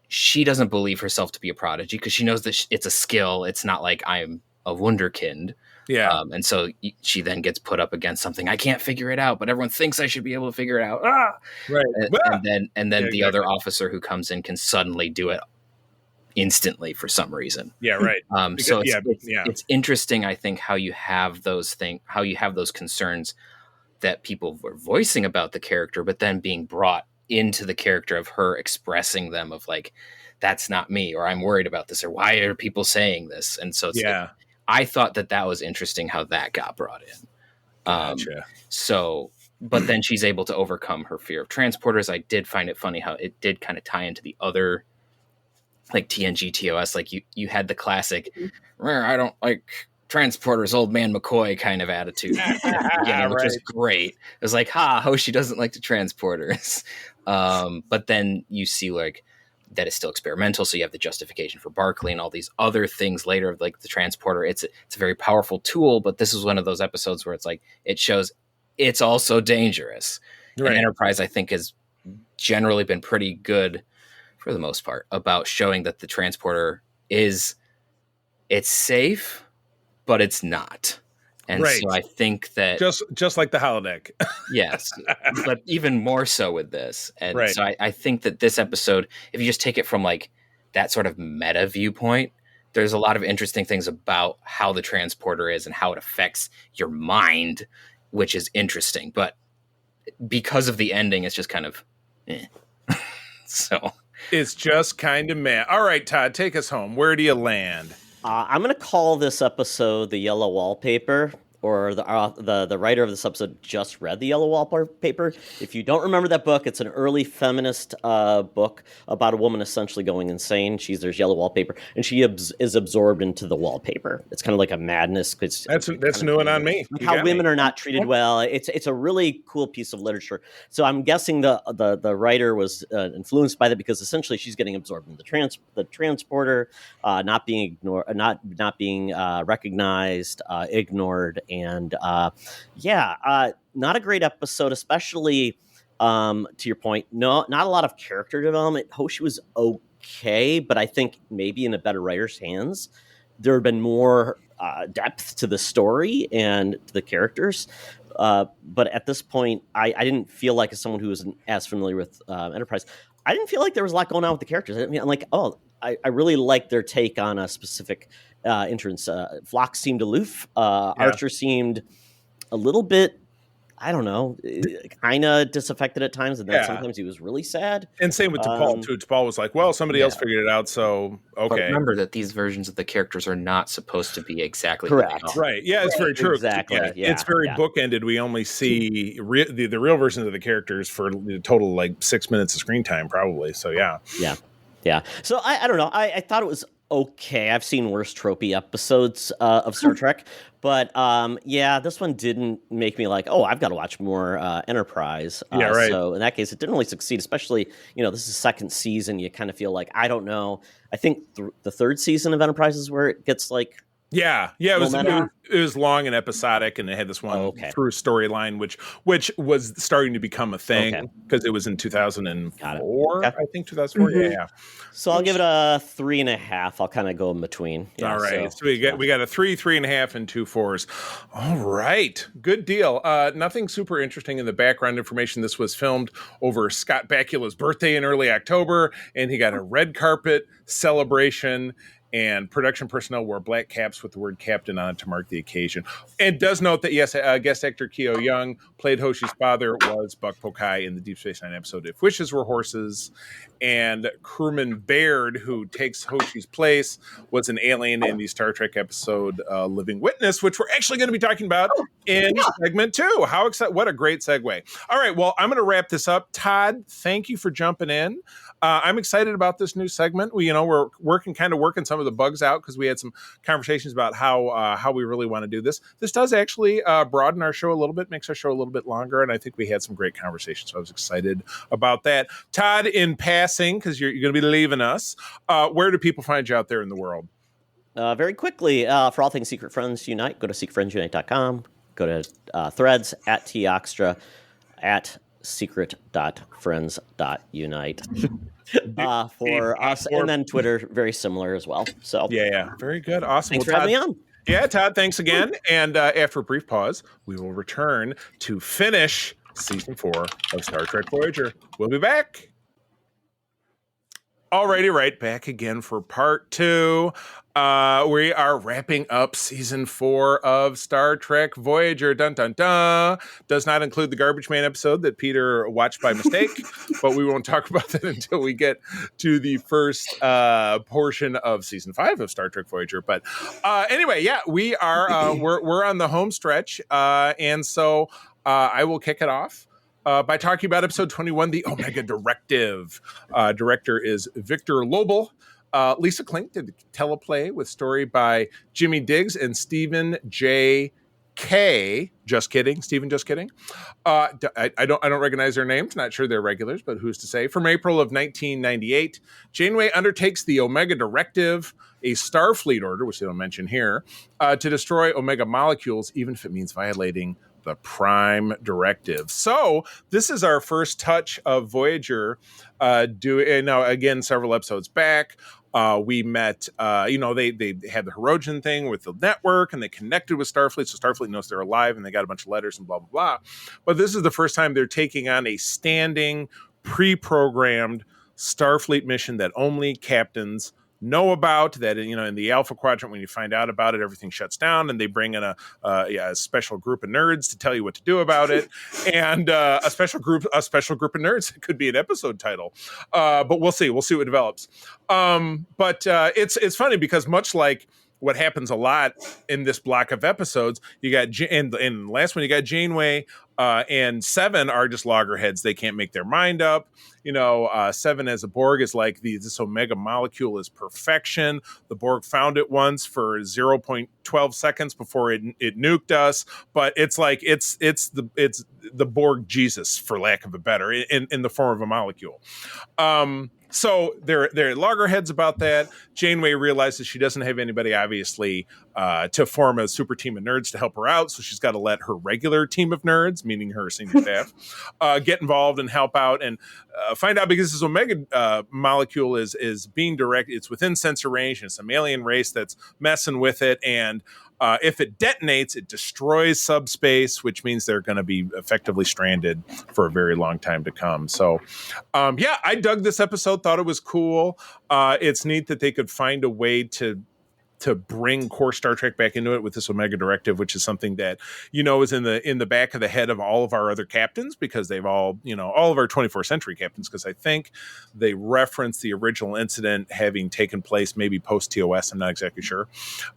Speaker 5: she doesn't believe herself to be a prodigy because she knows that it's a skill. It's not like I'm a wunderkind.
Speaker 2: Yeah.
Speaker 5: And so she then gets put up against something. I can't figure it out, but everyone thinks I should be able to figure it out. Ah!
Speaker 2: Right.
Speaker 5: And then
Speaker 2: Yeah,
Speaker 5: the other officer who comes in can suddenly do it instantly for some reason.
Speaker 2: Yeah, right.
Speaker 5: So it's interesting, I think, how you have those concerns that people were voicing about the character, but then being brought into the character of her expressing them of like, that's not me, or I'm worried about this, or why are people saying this? And so it's like, I thought that was interesting how that got brought in.
Speaker 2: Gotcha.
Speaker 5: But then she's able to overcome her fear of transporters. I did find it funny how it did kind of tie into the other, like TNG TOS, like you had the classic, I don't like transporters, old man McCoy kind of attitude, which is great. It was like, Hoshi doesn't like the transporters. But then you see like that is still experimental. So you have the justification for Barclay and all these other things later, like the transporter. It's a very powerful tool, but this is one of those episodes where it's like, it shows it's also dangerous. Right. And Enterprise, I think, has generally been pretty good for the most part about showing that the transporter it's safe, but it's not. And so I think that
Speaker 2: just like the holodeck.
Speaker 5: Yes, but even more so with this. And so I think that this episode, if you just take it from like that sort of meta viewpoint, there's a lot of interesting things about how the transporter is and how it affects your mind, which is interesting. But because of the ending, it's just kind of so
Speaker 2: it's just kind of meh. All right, Todd, take us home. Where do you land?
Speaker 4: I'm going to call this episode The Yellow Wallpaper, or the writer of this episode just read The Yellow Wallpaper. If you don't remember that book, it's an early feminist book about a woman essentially going insane. There's yellow wallpaper, and she is absorbed into the wallpaper. It's kind of like a madness.
Speaker 2: That's new one on me.
Speaker 4: Like how women are not treated well. It's a really cool piece of literature. So I'm guessing the writer was influenced by that, because essentially she's getting absorbed in the transporter, not being ignored, not being recognized, ignored. And not a great episode, especially to your point. No, not a lot of character development. Hoshi was okay, but I think maybe in a better writer's hands, there had been more depth to the story and to the characters. But at this point, I didn't feel like, as someone who wasn't as familiar with Enterprise, I didn't feel like there was a lot going on with the characters. I mean, I'm like, I really liked their take on a specific entrance. Phlox seemed aloof. Archer seemed a little bit, I don't know, kind of disaffected at times, and then sometimes he was really sad.
Speaker 2: And same with T'Pol too. T'Pol was like, well, somebody else figured it out, so okay.
Speaker 5: But remember that these versions of the characters are not supposed to be exactly
Speaker 4: correct.
Speaker 2: Right. Yeah, it's very true.
Speaker 4: Exactly. Yeah.
Speaker 2: It's very bookended. We only see the real versions of the characters for the total like 6 minutes of screen time, probably. So yeah.
Speaker 4: So I don't know. I thought it was okay. I've seen worse tropey episodes of Star Trek, but this one didn't make me like, I've got to watch more Enterprise. So in that case, it didn't really succeed. Especially, this is second season. You kind of feel like, I don't know. I think the third season of Enterprise is where it gets like.
Speaker 2: It was long and episodic, and it had this one through storyline, which was starting to become a thing because it was in 2004. I think 2004. Mm-hmm. Yeah.
Speaker 4: So I'll give it a 3.5. I'll kind of go in between.
Speaker 2: Yeah, all right. So we got a 3, 3.5, and 2 4s. All right, good deal. Nothing super interesting in the background information. This was filmed over Scott Bakula's birthday in early October, and he got a red carpet celebration. And production personnel wore black caps with the word captain on it to mark the occasion. And does note that, yes, guest actor Keo Young played Hoshi's father, was Buck Pokai in the Deep Space Nine episode If Wishes Were Horses. And crewman Baird, who takes Hoshi's place, was an alien in the Star Trek episode Living Witness, which we're actually going to be talking about in segment 2. How excited! What a great segue. All right, well, I'm going to wrap this up. Todd, thank you for jumping in. I'm excited about this new segment. We're working some of the bugs out because we had some conversations about how we really want to do this. This does actually broaden our show a little bit, makes our show a little bit longer, and I think we had some great conversations. So I was excited about that. Todd, in passing, because you're going to be leaving us, where do people find you out there in the world?
Speaker 6: Very quickly, for all things Secret Friends Unite, go to secretfriendsunite.com. Go to threads at TODD OXTRA at secret.friends.unite for us, and then Twitter, very similar as well. So
Speaker 2: yeah, very good, awesome.
Speaker 6: Thanks for having me on.
Speaker 2: Yeah, Todd, thanks again. And after a brief pause, we will return to finish season 4 of Star Trek Voyager. We'll be back. Alrighty, right back again for part 2. We are wrapping up season 4 of Star Trek Voyager. Dun dun dun. Does not include the Garbage Man episode that Peter watched by mistake, but we won't talk about that until we get to the first portion of season 5 of Star Trek Voyager. But anyway, yeah, we are we're on the home stretch, and so I will kick it off. By talking about episode 21, the Omega Directive. Director is Victor Lobel. Lisa Klink did the teleplay with story by Jimmy Diggs and Stephen J. K. Just kidding. Stephen, just kidding. I don't recognize their names. Not sure they're regulars, but who's to say? From April of 1998, Janeway undertakes the Omega Directive, a Starfleet order, which they don't mention here, to destroy Omega molecules, even if it means violating the Prime Directive. So this is our first touch of Voyager. Now again, several episodes back, we met. They had the Hirogen thing with the network, and they connected with Starfleet, so Starfleet knows they're alive, and they got a bunch of letters and blah blah blah. But this is the first time they're taking on a standing, pre-programmed Starfleet mission that only captains know about. That in the Alpha Quadrant, when you find out about it, everything shuts down, and they bring in a special group of nerds to tell you what to do about it, and a special group of nerds. It could be an episode title, but we'll see what develops. But it's funny because much like what happens a lot in this block of episodes, you got and the last one, you got Janeway and Seven are just loggerheads. They can't make their mind up. Seven as a Borg is like this Omega molecule is perfection. The Borg found it once for 0.12 seconds before it nuked us, but it's like it's the Borg Jesus, for lack of a better, in the form of a molecule. So they're loggerheads about that. Janeway realizes she doesn't have anybody, obviously, to form a super team of nerds to help her out. So she's got to let her regular team of nerds, meaning her senior staff, get involved and help out and find out, because this Omega molecule is being directed. It's within sensor range, and it's some alien race that's messing with it. And if it detonates, it destroys subspace, which means they're going to be effectively stranded for a very long time to come. So, I dug this episode, thought it was cool. It's neat that they could find a way to bring core Star Trek back into it with this Omega Directive, which is something that, is in the back of the head of all of our other captains, because they've all of our 24th century captains, because I think they reference the original incident having taken place maybe post TOS. I'm not exactly sure.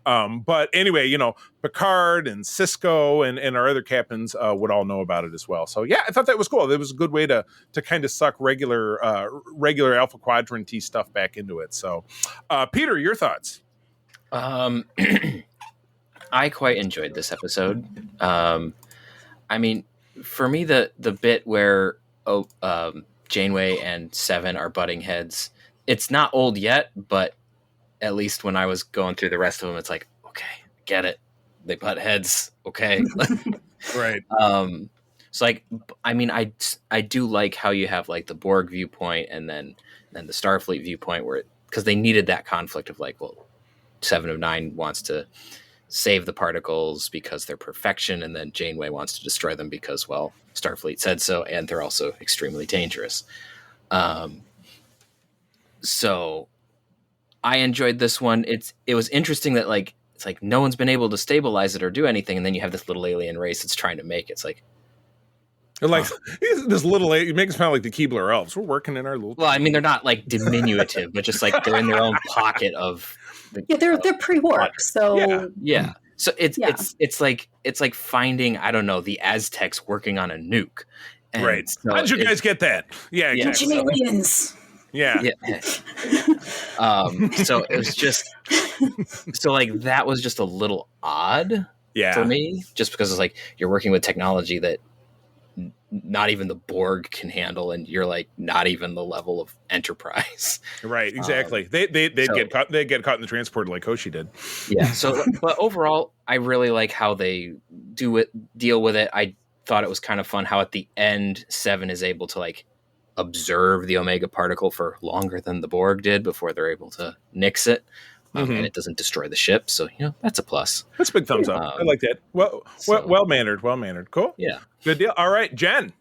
Speaker 2: But anyway, Picard and Cisco and our other captains would all know about it as well. So yeah, I thought that was cool. It was a good way to kind of suck regular Alpha Quadrant-y stuff back into it. So Peter, your thoughts?
Speaker 5: I quite enjoyed this episode. I mean, for me, the bit where Janeway and Seven are butting heads, it's not old yet, but at least when I was going through the rest of them, it's like, okay, get it. They butt heads. Okay.
Speaker 2: Right.
Speaker 5: So like, I mean, I do like how you have like the Borg viewpoint and then the Starfleet viewpoint, because they needed that conflict of like, well, 7 of 9 wants to save the particles because they're perfection, and then Janeway wants to destroy them because, well, Starfleet said so, and they're also extremely dangerous. So I enjoyed this one. It was interesting that like it's like no one's been able to stabilize it or do anything, and then you have this little alien race that's trying to make it. It's like,
Speaker 2: like this little, you make it sound like the Keebler elves. We're working in our little.
Speaker 5: Well, I mean, they're not like diminutive, but just like they're in their own pocket of.
Speaker 3: They're pre-warp, so
Speaker 5: yeah. So it's like finding, I don't know, the Aztecs working on a nuke. And
Speaker 2: right.
Speaker 5: So
Speaker 2: how'd you guys get that? Yeah.
Speaker 3: Ancient aliens.
Speaker 2: Yeah.
Speaker 5: So it was just so like that was just a little odd for me, just because it's like you're working with technology that not even the Borg can handle, and you're like not even the level of Enterprise. Right,
Speaker 2: exactly. They'd get caught in the transporter like Hoshi did.
Speaker 5: Yeah. So, but overall, I really like how they deal with it. I thought it was kind of fun how at the end Seven is able to like observe the Omega particle for longer than the Borg did before they're able to nix it. and it doesn't destroy the ship. So, that's a plus.
Speaker 2: That's a big thumbs up. I like that. Well mannered. Cool.
Speaker 5: Yeah.
Speaker 2: Good deal. All right, Jen.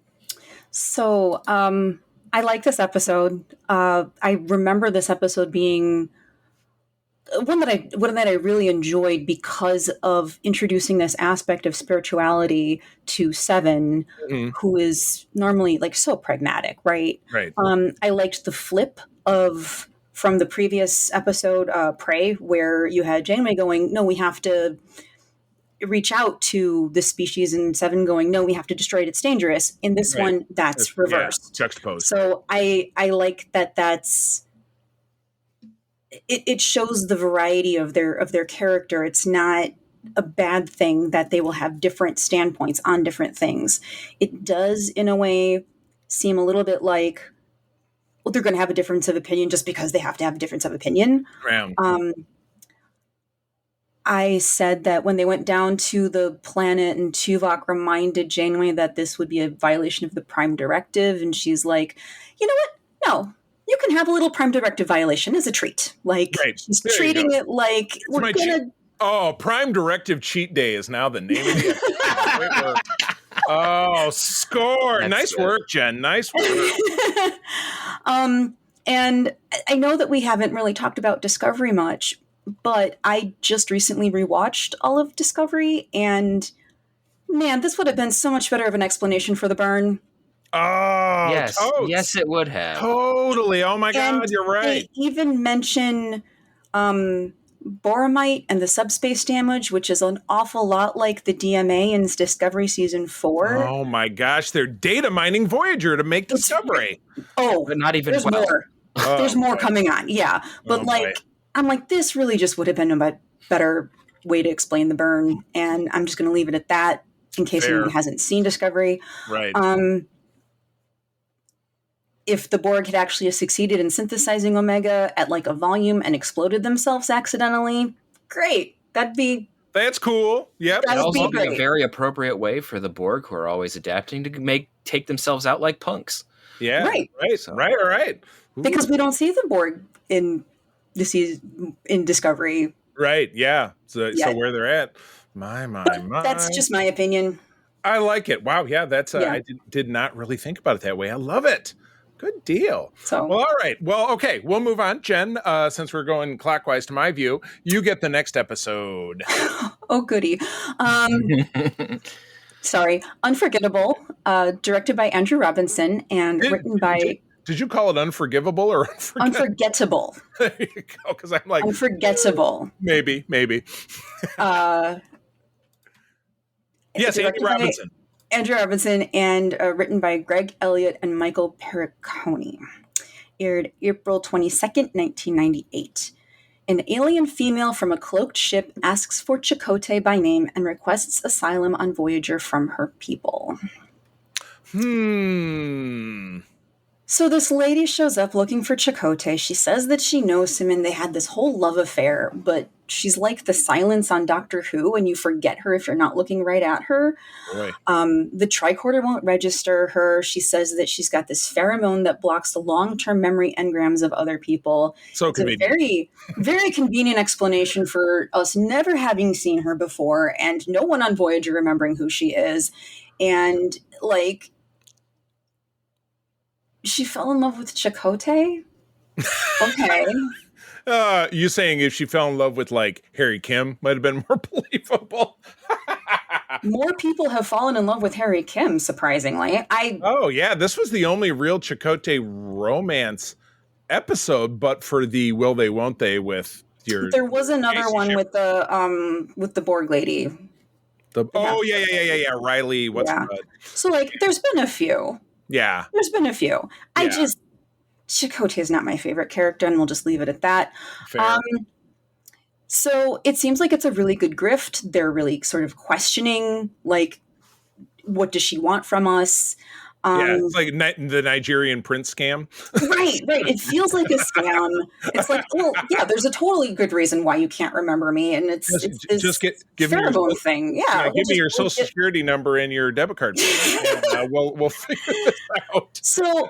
Speaker 3: So I like this episode. I remember this episode being one that I really enjoyed because of introducing this aspect of spirituality to Seven, who is normally like so pragmatic, right?
Speaker 2: Right.
Speaker 3: I liked the flip from the previous episode, Prey, where you had Janeway going, no, we have to reach out to the species, and Seven going, no, we have to destroy it, it's dangerous. In this one, that's reversed.
Speaker 2: Juxtaposed.
Speaker 3: So I like that's it shows the variety of their character. It's not a bad thing that they will have different standpoints on different things. It does, in a way, seem a little bit like, well, they're going to have a difference of opinion just because they have to have a difference of opinion. I said that when they went down to the planet and Tuvok reminded Janeway that this would be a violation of the Prime Directive, and she's like, you know what? No, you can have a little Prime Directive violation as a treat. Like, she's treating it like we're going to...
Speaker 2: Prime Directive Cheat Day is now the name of the episode. Oh, score. Nice work, Jen. Nice work.
Speaker 3: And I know that we haven't really talked about Discovery much, but I just recently rewatched all of Discovery, and man, this would have been so much better of an explanation for the burn.
Speaker 2: Oh,
Speaker 5: yes. Yes, it would have.
Speaker 2: Totally. Oh my God, you're right.
Speaker 3: They even mention Boromite and the subspace damage, which is an awful lot like the DMA in Discovery Season 4.
Speaker 2: Oh my gosh, they're data mining Voyager to make Discovery.
Speaker 5: But not even
Speaker 3: there's more. There's more coming on, yeah. But I'm like, this really just would have been a better way to explain the burn, and I'm just going to leave it at that in case anyone hasn't seen Discovery.
Speaker 2: Right.
Speaker 3: If the Borg had actually succeeded in synthesizing Omega at like a volume and exploded themselves accidentally, great.
Speaker 2: That's cool. Yep.
Speaker 5: That'd also be a very appropriate way for the Borg, who are always adapting, to take themselves out like punks.
Speaker 2: Yeah. Right.
Speaker 5: So.
Speaker 2: Right. Ooh.
Speaker 3: Because we don't see the Borg in Discovery.
Speaker 2: Right. Yeah. So where they're at. My.
Speaker 3: That's just my opinion.
Speaker 2: I like it. Wow. Yeah. That's I did not really think about it that way. I love it. Good deal. Well, all right. Well, okay. We'll move on. Jen, since we're going clockwise to my view, you get the next episode.
Speaker 3: Oh, goody. Sorry. Unforgettable, directed by Andrew Robinson and written by...
Speaker 2: Did you call it unforgivable or
Speaker 3: unforgettable?
Speaker 2: There you go, because I'm like...
Speaker 3: Unforgettable.
Speaker 2: Maybe. Yes, Andrew Robinson.
Speaker 3: Andrew Robinson, and written by Greg Elliott and Michael Perricone. Aired April 22nd, 1998. An alien female from a cloaked ship asks for Chakotay by name and requests asylum on Voyager from her people. So this lady shows up looking for Chakotay. She says that she knows him and they had this whole love affair, but she's like the silence on Doctor Who, and you forget her if you're not looking right at her.
Speaker 2: Right.
Speaker 3: The tricorder won't register her. She says that she's got this pheromone that blocks the long-term memory engrams of other people.
Speaker 2: So
Speaker 3: it's
Speaker 2: convenient.
Speaker 3: A very, very convenient explanation for us never having seen her before and no one on Voyager remembering who she is. And like... she fell in love with Chakotay? Okay.
Speaker 2: You saying if she fell in love with like Harry Kim might have been more believable.
Speaker 3: More people have fallen in love with Harry Kim, surprisingly.
Speaker 2: Oh yeah, this was the only real Chakotay romance episode, but for the will they won't they with your...
Speaker 3: There was another one with the Borg lady.
Speaker 2: Yeah. Riley, what's her butt?
Speaker 3: So like there's been a few.
Speaker 2: Yeah.
Speaker 3: There's been a few. Yeah. Chakotay is not my favorite character, and we'll just leave it at that.
Speaker 2: Fair.
Speaker 3: So it seems like it's a really good grift. They're really sort of questioning, like, what does she want from us?
Speaker 2: It's like the Nigerian prince scam.
Speaker 3: Right. It feels like a scam. It's like, well, yeah, there's a totally good reason why you can't remember me, and it's
Speaker 2: just give me your
Speaker 3: thing. Yeah,
Speaker 2: give me your social security number and your debit card, and we'll figure this out.
Speaker 3: So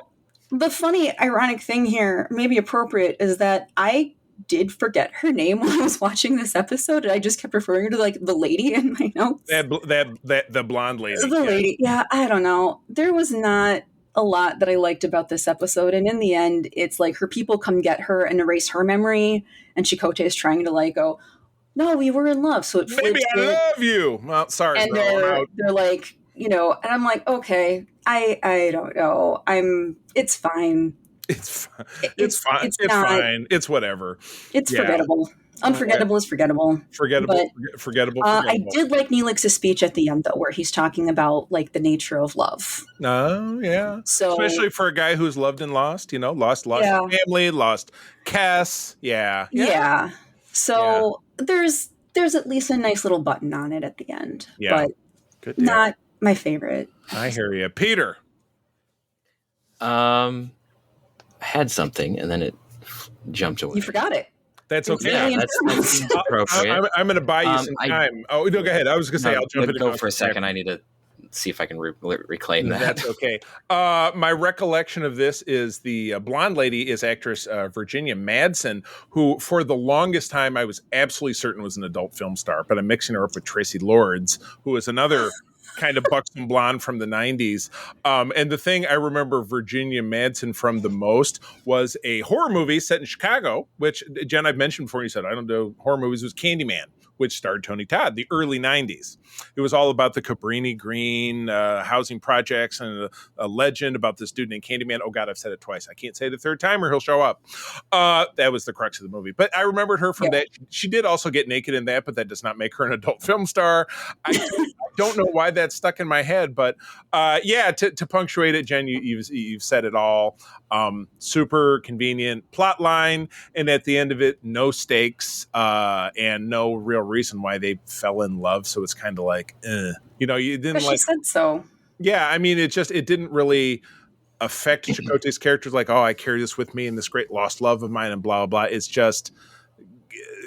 Speaker 3: the funny, ironic thing here, maybe appropriate, is that I did forget her name when I was watching this episode, and I just kept referring to like the lady in my notes.
Speaker 2: The blonde lady.
Speaker 3: The lady, yeah, I don't know. There was not a lot that I liked about this episode, and in the end, it's like her people come get her and erase her memory, and Chakotay is trying to like go, no, we were in love, so it
Speaker 2: Baby, I love you. Well, sorry,
Speaker 3: and
Speaker 2: bro.
Speaker 3: they're like, you know, and I'm like, okay, I don't know, it's fine.
Speaker 2: It's fine. It's fine.
Speaker 3: It's
Speaker 2: It's
Speaker 3: not,
Speaker 2: fine. It's whatever.
Speaker 3: It's
Speaker 2: Yeah.
Speaker 3: forgettable. Unforgettable is forgettable.
Speaker 2: Forgettable.
Speaker 3: But,
Speaker 2: Forgettable.
Speaker 3: I did like Neelix's speech at the end, though, where he's talking about like the nature of love.
Speaker 2: Oh, yeah.
Speaker 3: So,
Speaker 2: especially for a guy who's loved and lost, you know, lost
Speaker 3: Yeah.
Speaker 2: family, lost Cass. Yeah.
Speaker 3: yeah. So there's at least a nice little button on it at the end, but
Speaker 2: Good deal.
Speaker 3: not my favorite.
Speaker 2: I hear you, Peter.
Speaker 5: I had something and then it jumped away.
Speaker 3: You forgot it.
Speaker 2: That's okay.
Speaker 5: Yeah, that's appropriate.
Speaker 2: I'm going to buy you some time. Oh, no, go ahead. I was going to say I'll jump in.
Speaker 5: Go for a second. I need to see if I can reclaim that.
Speaker 2: That's okay. My recollection of this is the blonde lady is actress Virginia Madsen, who for the longest time I was absolutely certain was an adult film star, but I'm mixing her up with Tracy Lords, who is another kind of buxom blonde from the 90s. And the thing I remember Virginia Madsen from the most was a horror movie set in Chicago, which, Jen, I've mentioned before. You said, I don't do horror movies. It was Candyman, which starred Tony Todd, the early 90s. It was all about the Cabrini Green housing projects and a legend about this dude named Candyman. Oh, God, I've said it twice. I can't say it a third time or he'll show up. That was the crux of the movie. But I remembered her from that. She did also get naked in that, but that does not make her an adult film star. I don't know why that stuck in my head. But, to punctuate it, Jen, you've said it all. Super convenient plot line. And at the end of it, no stakes and no real reason why they fell in love. So it's kind of like, you know, you didn't
Speaker 3: But she said so.
Speaker 2: Yeah, I mean, it didn't really affect Chakotay's character. Like, oh, I carry this with me and this great lost love of mine and blah, blah, blah. It's just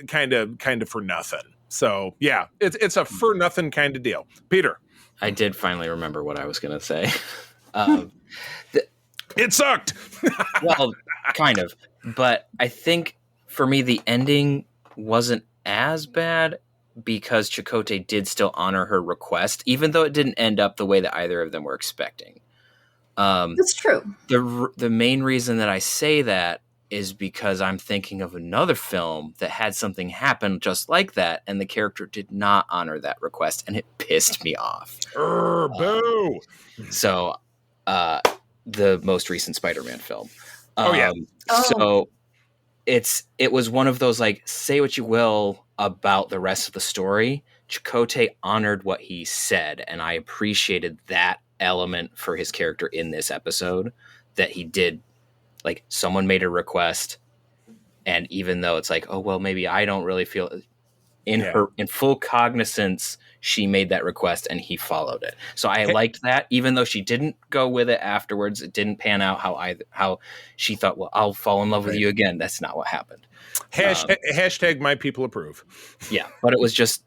Speaker 2: kind of for nothing. So yeah, it's a for nothing kind of deal. Peter.
Speaker 5: I did finally remember what I was going to say.
Speaker 2: It sucked.
Speaker 5: Well, kind of. But I think for me, the ending wasn't as bad because Chakotay did still honor her request, even though it didn't end up the way that either of them were expecting.
Speaker 3: That's true.
Speaker 5: The main reason that I say that is because I'm thinking of another film that had something happen just like that, and the character did not honor that request, and it pissed me off.
Speaker 2: Boo!
Speaker 5: So, the most recent Spider-Man film.
Speaker 2: Yeah.
Speaker 5: So it was one of those, like, say what you will about the rest of the story. Chakotay honored what he said, and I appreciated that element for his character in this episode, that he did. Like, someone made a request, and even though it's like, oh, well, maybe I don't really feel in full cognizance, she made that request and he followed it. So I liked that, even though she didn't go with it afterwards. It didn't pan out how she thought, well, I'll fall in love with you again. That's not what happened.
Speaker 2: Hashtag my people approve.
Speaker 5: Yeah. But it was just,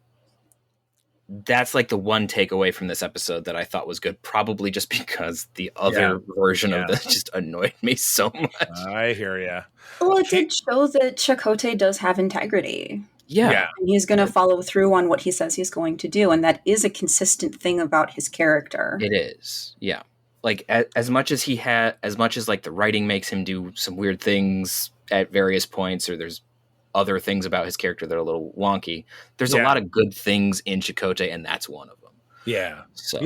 Speaker 5: that's like the one takeaway from this episode that I thought was good, probably just because the other version of this just annoyed me so much.
Speaker 2: I hear ya.
Speaker 3: Well, it did show that Chakotay does have integrity.
Speaker 5: Yeah.
Speaker 3: And he's going to follow through on what he says he's going to do. And that is a consistent thing about his character.
Speaker 5: It is. Yeah. Like, as much as like the writing makes him do some weird things at various points, or there's other things about his character that are a little wonky, there's a lot of good things in Chakotay, and that's one of them.
Speaker 2: Yeah.
Speaker 5: So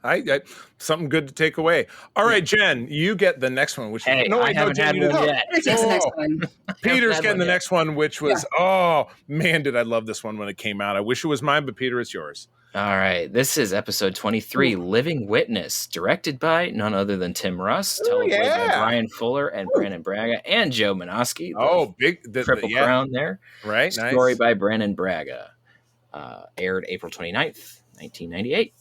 Speaker 2: I something good to take away. All right, Jen, you get the next one. Which
Speaker 5: I haven't had one yet.
Speaker 3: Peter takes the next one.
Speaker 2: Peter's getting the next one, which was oh man, did I love this one when it came out. I wish it was mine, but Peter, it's yours.
Speaker 5: All right, this is episode 23, Living Witness, directed by none other than Tim Russ, televoiced by Brian Fuller and Brandon Braga and Joe Manosky.
Speaker 2: Big
Speaker 5: triple crown there.
Speaker 2: Right,
Speaker 5: Story
Speaker 2: nice.
Speaker 5: by Brandon Braga. Aired April 29th, 1998.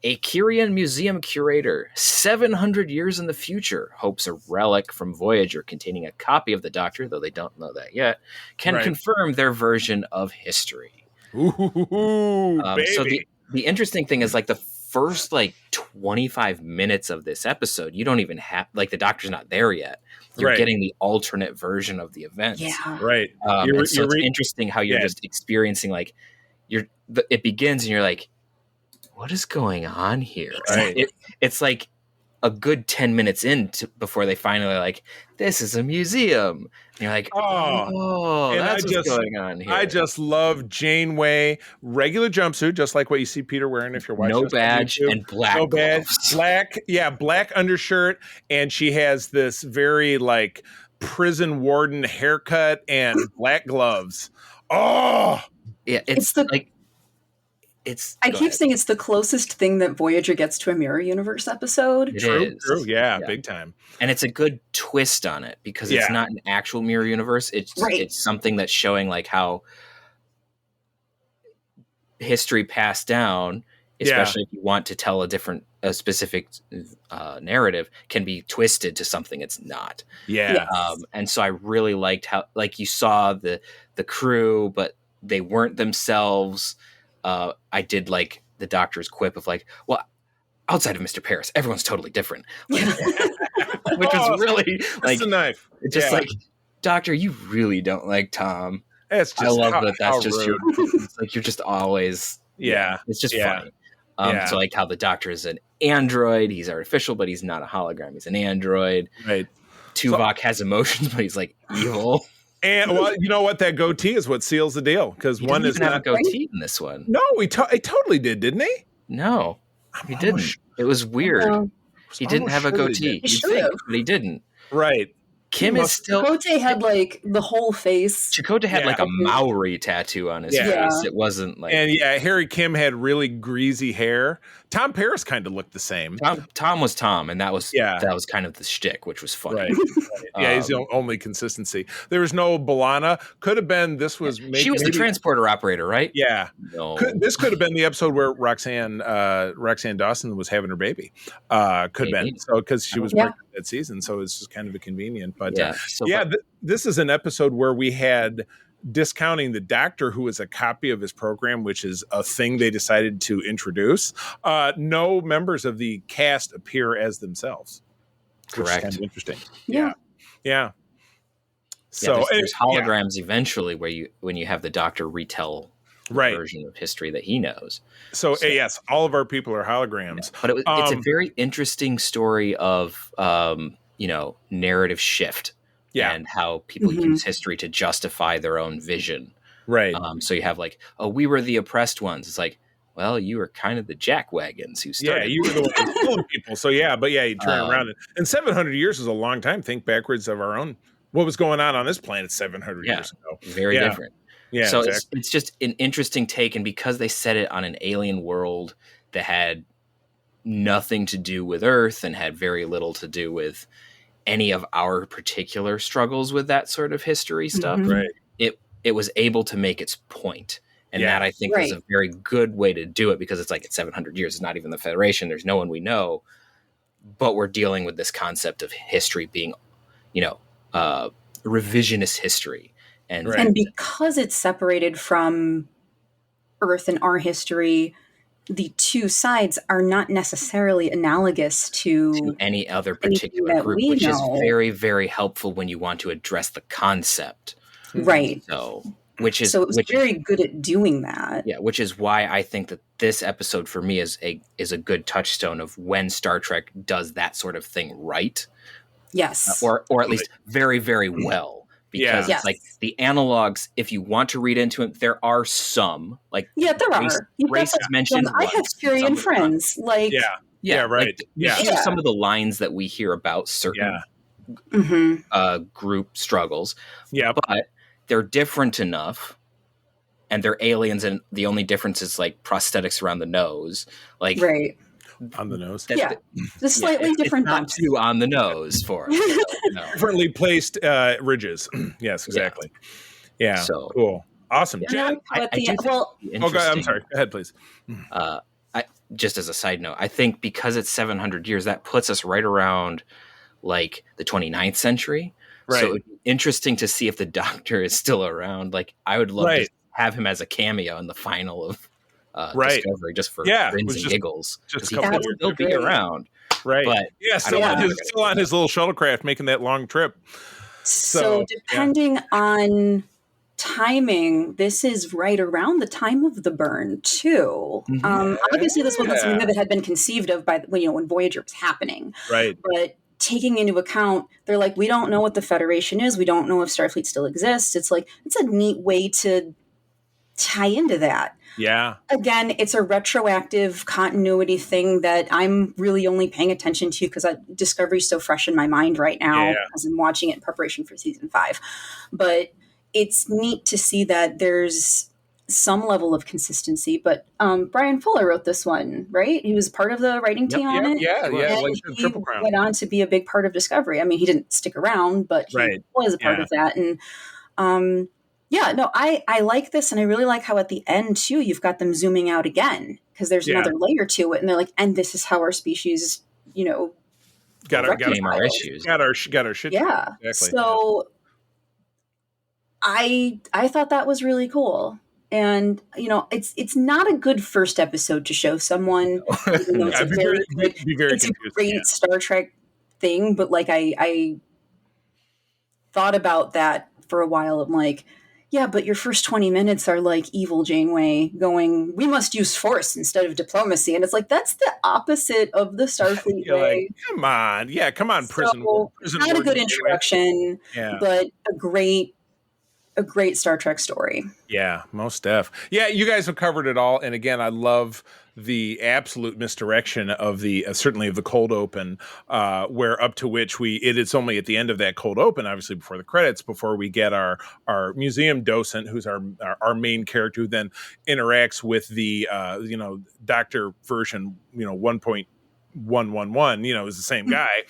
Speaker 5: A Kyrian museum curator, 700 years in the future, hopes a relic from Voyager containing a copy of the Doctor, though they don't know that yet, can confirm their version of history.
Speaker 2: Ooh, baby.
Speaker 5: So the interesting thing is, like, the first like 25 minutes of this episode, you don't even have like the doctor's not there yet. You're getting the alternate version of the events.
Speaker 3: Yeah.
Speaker 2: Right.
Speaker 5: And so it's interesting how you're just experiencing like it begins and you're like, what is going on here?
Speaker 2: Right.
Speaker 5: It's like a good 10 minutes before they finally like, this is a museum. And you're like, oh, that's what's going on here.
Speaker 2: I just love Janeway, regular jumpsuit, just like what you see Peter wearing if you're watching.
Speaker 5: No badge and black gloves.
Speaker 2: Black undershirt. And she has this very like prison warden haircut and black gloves. Oh,
Speaker 5: yeah.
Speaker 3: I keep saying it's the closest thing that Voyager gets to a Mirror Universe episode.
Speaker 2: True. Yeah, big time.
Speaker 5: And it's a good twist on it because it's not an actual Mirror Universe. It's something that's showing like how history passed down, especially if you want to tell a specific narrative, can be twisted to something it's not.
Speaker 2: Yeah.
Speaker 5: And so I really liked how like you saw the crew, but they weren't themselves. I did like the doctor's quip of like, well, outside of Mr. Paris, everyone's totally different. Like, which was really like,
Speaker 2: a knife.
Speaker 5: It's just like, Doctor, you really don't like Tom.
Speaker 2: It's just
Speaker 5: I love that's just
Speaker 2: rude.
Speaker 5: it's like you're just always it's just funny. So like how the Doctor is an android, he's artificial, but he's not a hologram. He's an android.
Speaker 2: Right.
Speaker 5: Tuvok has emotions, but he's like evil.
Speaker 2: And well, you know what? That goatee is what seals the deal because one is
Speaker 5: not a goatee in this one.
Speaker 2: No, he totally did, didn't he?
Speaker 5: No, he didn't. It was weird. He didn't have a goatee.
Speaker 3: He
Speaker 5: You'd think, but he didn't.
Speaker 2: Right.
Speaker 5: Kim is still.
Speaker 3: Chakotay had like the whole face.
Speaker 5: Chakotay had like a Maori tattoo on his face. It wasn't like.
Speaker 2: And Harry Kim had really greasy hair. Tom Paris kind of looked the same.
Speaker 5: Tom was Tom, and that was kind of the shtick, which was funny.
Speaker 2: Right. Yeah, he's the only consistency. There was no B'Elanna. Could have been. This was.
Speaker 5: She was the transporter operator, right?
Speaker 2: Yeah.
Speaker 5: No.
Speaker 2: This could have been the episode where Roxanne Dawson was having her baby. Could have been. So because she was pregnant that season, so it's just kind of a convenient. But this is an episode where we had discounting the Doctor, who is a copy of his program, which is a thing they decided to introduce. No members of the cast appear as themselves.
Speaker 5: Correct.
Speaker 2: Which is kind of interesting.
Speaker 3: Yeah.
Speaker 5: So there's holograms eventually when you have the Doctor retell the version of history that he knows.
Speaker 2: So yes, all of our people are holograms.
Speaker 5: But it's a very interesting story of narrative shift. And how people use history to justify their own vision.
Speaker 2: Right.
Speaker 5: So you have like, we were the oppressed ones. It's like, well, you were kind of the jackwagons who started.
Speaker 2: Yeah, you were the ones killing people. So you turn around. And 700 years is a long time. Think backwards of our own. What was going on this planet 700 years ago?
Speaker 5: Very different.
Speaker 2: Yeah,
Speaker 5: so
Speaker 2: exactly.
Speaker 5: it's just an interesting take. And because they set it on an alien world that had nothing to do with Earth and had very little to do with any of our particular struggles with that sort of history stuff, it was able to make its point. And that I think is a very good way to do it because it's like it's 700 years. It's not even the Federation. There's no one we know, but we're dealing with this concept of history being, revisionist history. And
Speaker 3: because it's separated from Earth and our history, the two sides are not necessarily analogous to
Speaker 5: any other particular group, which is very, very helpful when you want to address the concept.
Speaker 3: Right.
Speaker 5: So it was
Speaker 3: very good at doing that.
Speaker 5: Yeah, which is why I think that this episode for me is a good touchstone of when Star Trek does that sort of thing right.
Speaker 3: Yes.
Speaker 5: Or at least very, very well. Because it's like the analogs, if you want to read into it, there are some. Like
Speaker 3: there are.
Speaker 5: Race is mentioned.
Speaker 3: I have Syrian friends. Like
Speaker 2: right.
Speaker 5: Some of the lines that we hear about certain group struggles. Yeah. But they're different enough. And they're aliens, and the only difference is like prosthetics around the nose. Like
Speaker 2: on the nose.
Speaker 3: The slightly different
Speaker 5: not too on the nose for it.
Speaker 2: Differently placed ridges. Yes, exactly. Yeah. So cool. Awesome. Jen, I'm sorry. Go ahead, please.
Speaker 5: Just as a side note, I think because it's 700 years, that puts us right around like the 29th century. Right. So it would be interesting to see if the Doctor is still around. Like I would love to have him as a cameo in the final of
Speaker 2: Right.
Speaker 5: Discovery just for
Speaker 2: Yeah, it
Speaker 5: grins
Speaker 2: was
Speaker 5: and
Speaker 2: just-
Speaker 5: giggles.
Speaker 2: just
Speaker 5: 'Cause
Speaker 2: a
Speaker 5: he
Speaker 2: couple
Speaker 5: knows
Speaker 2: more
Speaker 5: they'll be
Speaker 3: trips.
Speaker 5: around.
Speaker 2: Right.
Speaker 5: But
Speaker 2: Yeah,
Speaker 5: I
Speaker 2: still
Speaker 5: don't
Speaker 2: on
Speaker 5: know
Speaker 2: his
Speaker 5: if they're
Speaker 2: still on his little shuttlecraft making that long trip.
Speaker 3: So
Speaker 2: yeah.
Speaker 3: depending on timing, this is right around the time of the burn too. Obviously, this wasn't something that had been conceived of by when Voyager was happening.
Speaker 2: Right.
Speaker 3: But taking into account, they're like, we don't know what the Federation is. We don't know if Starfleet still exists. It's like it's a neat way to tie into that.
Speaker 2: Yeah.
Speaker 3: Again, it's a retroactive continuity thing that I'm really only paying attention to because Discovery's so fresh in my mind right now
Speaker 2: Yeah.
Speaker 3: as I'm watching it in preparation for season 5. But it's neat to see that there's some level of consistency. But Brian Fuller wrote this one, right? He was part of the writing team on it.
Speaker 2: Yeah.
Speaker 3: And
Speaker 2: Like
Speaker 3: he
Speaker 2: Triple Crown.
Speaker 3: went on to be a big part of Discovery. I mean, he didn't stick around, but he
Speaker 2: Right.
Speaker 3: was a part
Speaker 2: Yeah.
Speaker 3: of that. And I like this, and I really like how at the end too you've got them zooming out again because there's another layer to it, and they're like, and this is how our species,
Speaker 2: got our
Speaker 5: issues.
Speaker 2: Got our shit.
Speaker 3: Yeah.
Speaker 2: Exactly.
Speaker 3: So I thought that was really cool. And it's not a good first episode to show someone. Even though it's it's a great Star Trek thing, but like I thought about that for a while. I'm like, yeah, but your first 20 minutes are like evil Janeway going, we must use force instead of diplomacy. And it's like, that's the opposite of the Starfleet way.
Speaker 2: Like, come on. Yeah, come on, prison.
Speaker 3: Not a good introduction, but a great Star Trek story.
Speaker 2: Yeah, most def. Yeah, you guys have covered it all. And again, I love the absolute misdirection of the certainly of the cold open, where up to which it's only at the end of that cold open, obviously before the credits, before we get our museum docent, who's our main character, who then interacts with the Doctor version 1.111, is the same guy.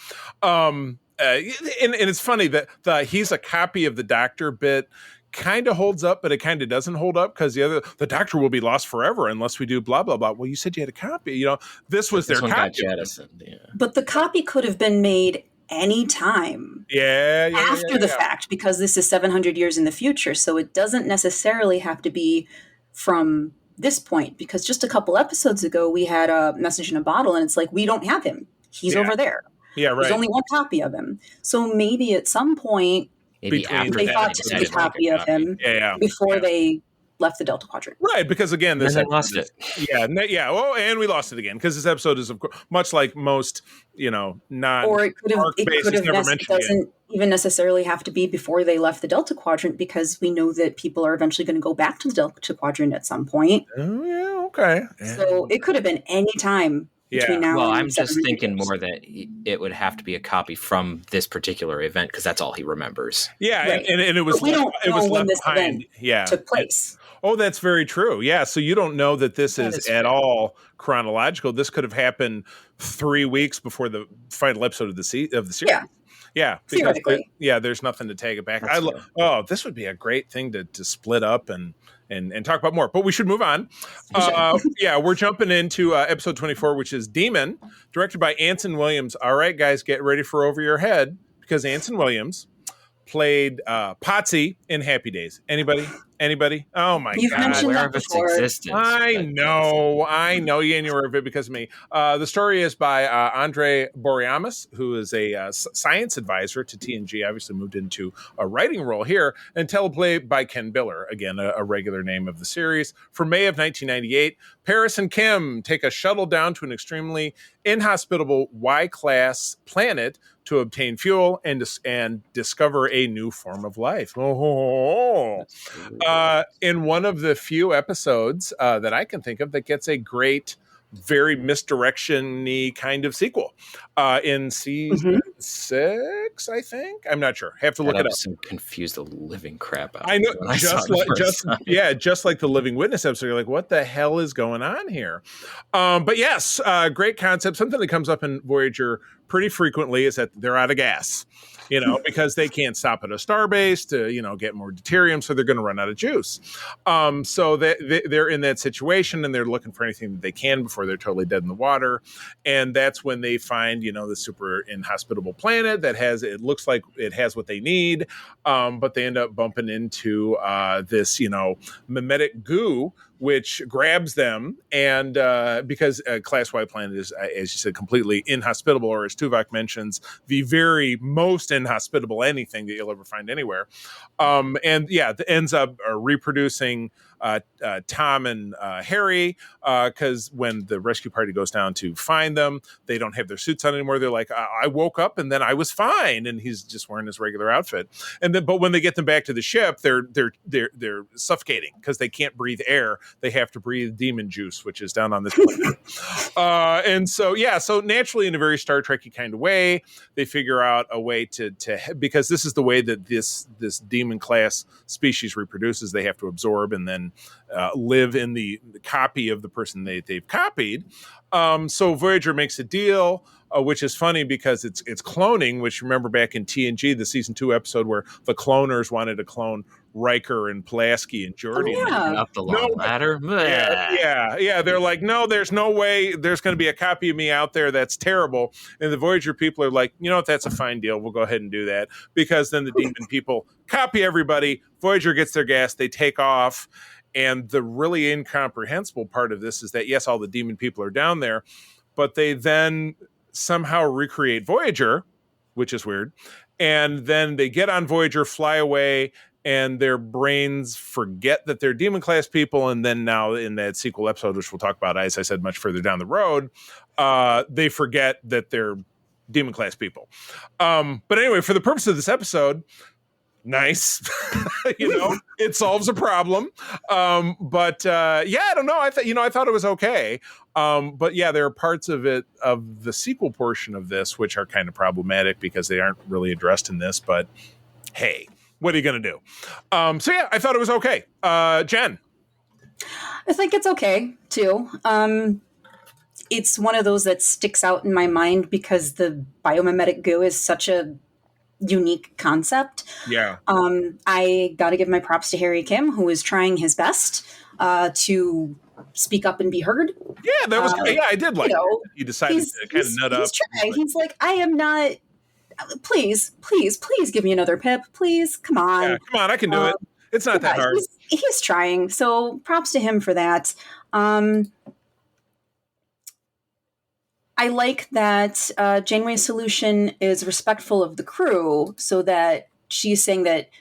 Speaker 2: And it's funny that he's a copy of the Doctor bit kind of holds up, but it kind of doesn't hold up because the Doctor will be lost forever unless we do blah blah blah. Well, you said you had a copy. This was their copy.
Speaker 5: Got jettisoned. Yeah.
Speaker 3: But the copy could have been made anytime. After the fact, because this is 700 years in the future, so it doesn't necessarily have to be from this point. Because just a couple episodes ago, we had a message in a bottle, and it's like, we don't have him. He's over there.
Speaker 2: Yeah, right.
Speaker 3: There's only one copy of him. So maybe at some point,
Speaker 5: maybe after
Speaker 3: they thought to make a copy of him before they left the Delta Quadrant.
Speaker 2: Right, because again,
Speaker 5: this and lost it.
Speaker 2: Yeah. Oh, and we lost it again because this episode is, of course, much like most, non.
Speaker 3: Or it could have. It doesn't even necessarily have to be before they left the Delta Quadrant, because we know that people are eventually going to go back to the Delta Quadrant at some point.
Speaker 2: Oh yeah, okay.
Speaker 3: So it could have been any time. Now
Speaker 5: well, I'm just thinking more that it would have to be a copy from this particular event because that's all he remembers.
Speaker 2: Yeah, right. and it was.
Speaker 3: But we don't know when this
Speaker 2: event
Speaker 3: took place.
Speaker 2: Oh, that's very true. Yeah, so you don't know that this is at all chronological. This could have happened 3 weeks before the final episode of the series. Yeah,
Speaker 3: theoretically.
Speaker 2: There's nothing to take it back. This would be a great thing to split up and talk about more. But we should move on. We're jumping into episode 24, which is Demon, directed by Anson Williams. All right, guys, get ready for Over Your Head, because Anson Williams played Potsy in Happy Days. Anybody? Oh my
Speaker 3: You've
Speaker 2: God!
Speaker 3: Mentioned
Speaker 5: aware
Speaker 3: that
Speaker 5: of its
Speaker 3: before.
Speaker 5: existence.
Speaker 2: I know. You ain't aware of it because of me. The story is by Andre Boreamis, who is a science advisor to TNG. Obviously, moved into a writing role here, and teleplay by Ken Biller, again a regular name of the series. For May of 1998, Paris and Kim take a shuttle down to an extremely inhospitable Y-class planet to obtain fuel and discover a new form of life. In one of the few episodes that I can think of that gets a great, very misdirection-y kind of sequel in season 6, I think. I'm not sure. Have to look it up.
Speaker 5: Confused the living crap out.
Speaker 2: I know, just like the Living Witness episode. You're like, what the hell is going on here? But yes, great concept. Something that comes up in Voyager pretty frequently is that they're out of gas. Because they can't stop at a starbase to, get more deuterium, so they're going to run out of juice. So they're in that situation, and they're looking for anything that they can before they're totally dead in the water. And that's when they find, the super inhospitable planet that it looks like it has what they need, but they end up bumping into this, mimetic goo, which grabs them, and because Class Y planet is, as you said, completely inhospitable, or as Tuvok mentions, the very most inhospitable anything that you'll ever find anywhere. And yeah, it ends up reproducing Tom and Harry, because when the rescue party goes down to find them, they don't have their suits on anymore. They're like, I woke up and then I was fine, and he's just wearing his regular outfit. And then, but when they get them back to the ship, they're suffocating because they can't breathe air. They have to breathe demon juice, which is down on this planet. And so so naturally, in a very Star Trek-y kind of way, they figure out a way to because this is the way that this demon class species reproduces. They have to absorb and then live in the copy of the person they've copied. So Voyager makes a deal, which is funny because it's cloning, which remember back in TNG, the season 2 episode where the cloners wanted to clone Riker and Pulaski and Geordi.
Speaker 5: Up the long ladder.
Speaker 2: Yeah. They're like, no, there's no way there's going to be a copy of me out there. That's terrible. And the Voyager people are like, you know what? That's a fine deal. We'll go ahead and do that, because then the demon people copy everybody. Voyager gets their gas. They take off. And the really incomprehensible part of this is that, yes, all the demon people are down there, but they then somehow recreate Voyager, which is weird. And then they get on Voyager, fly away, and their brains forget that they're demon class people. And then now in that sequel episode, which we'll talk about, as I said, much further down the road, they forget that they're demon class people. But anyway, for the purpose of this episode, nice. It solves a problem. But I don't know. I thought it was okay. But yeah, there are parts of it, of the sequel portion of this, which are kind of problematic because they aren't really addressed in this, but hey, what are you going to do? I thought it was okay. Jen.
Speaker 3: I think it's okay too. It's one of those that sticks out in my mind because the biomimetic goo is such a unique concept.
Speaker 2: Yeah.
Speaker 3: I got to give my props to Harry Kim, who is trying his best to speak up and be heard.
Speaker 2: Yeah, that was I did like it. He decided to kind of nut up.
Speaker 3: He's trying. He's like, I am not. Please give me another pip. Please, come on.
Speaker 2: Yeah, come on, I can do it. It's not that hard.
Speaker 3: He's trying. So props to him for that. I like that Janeway's solution is respectful of the crew, so that she's saying that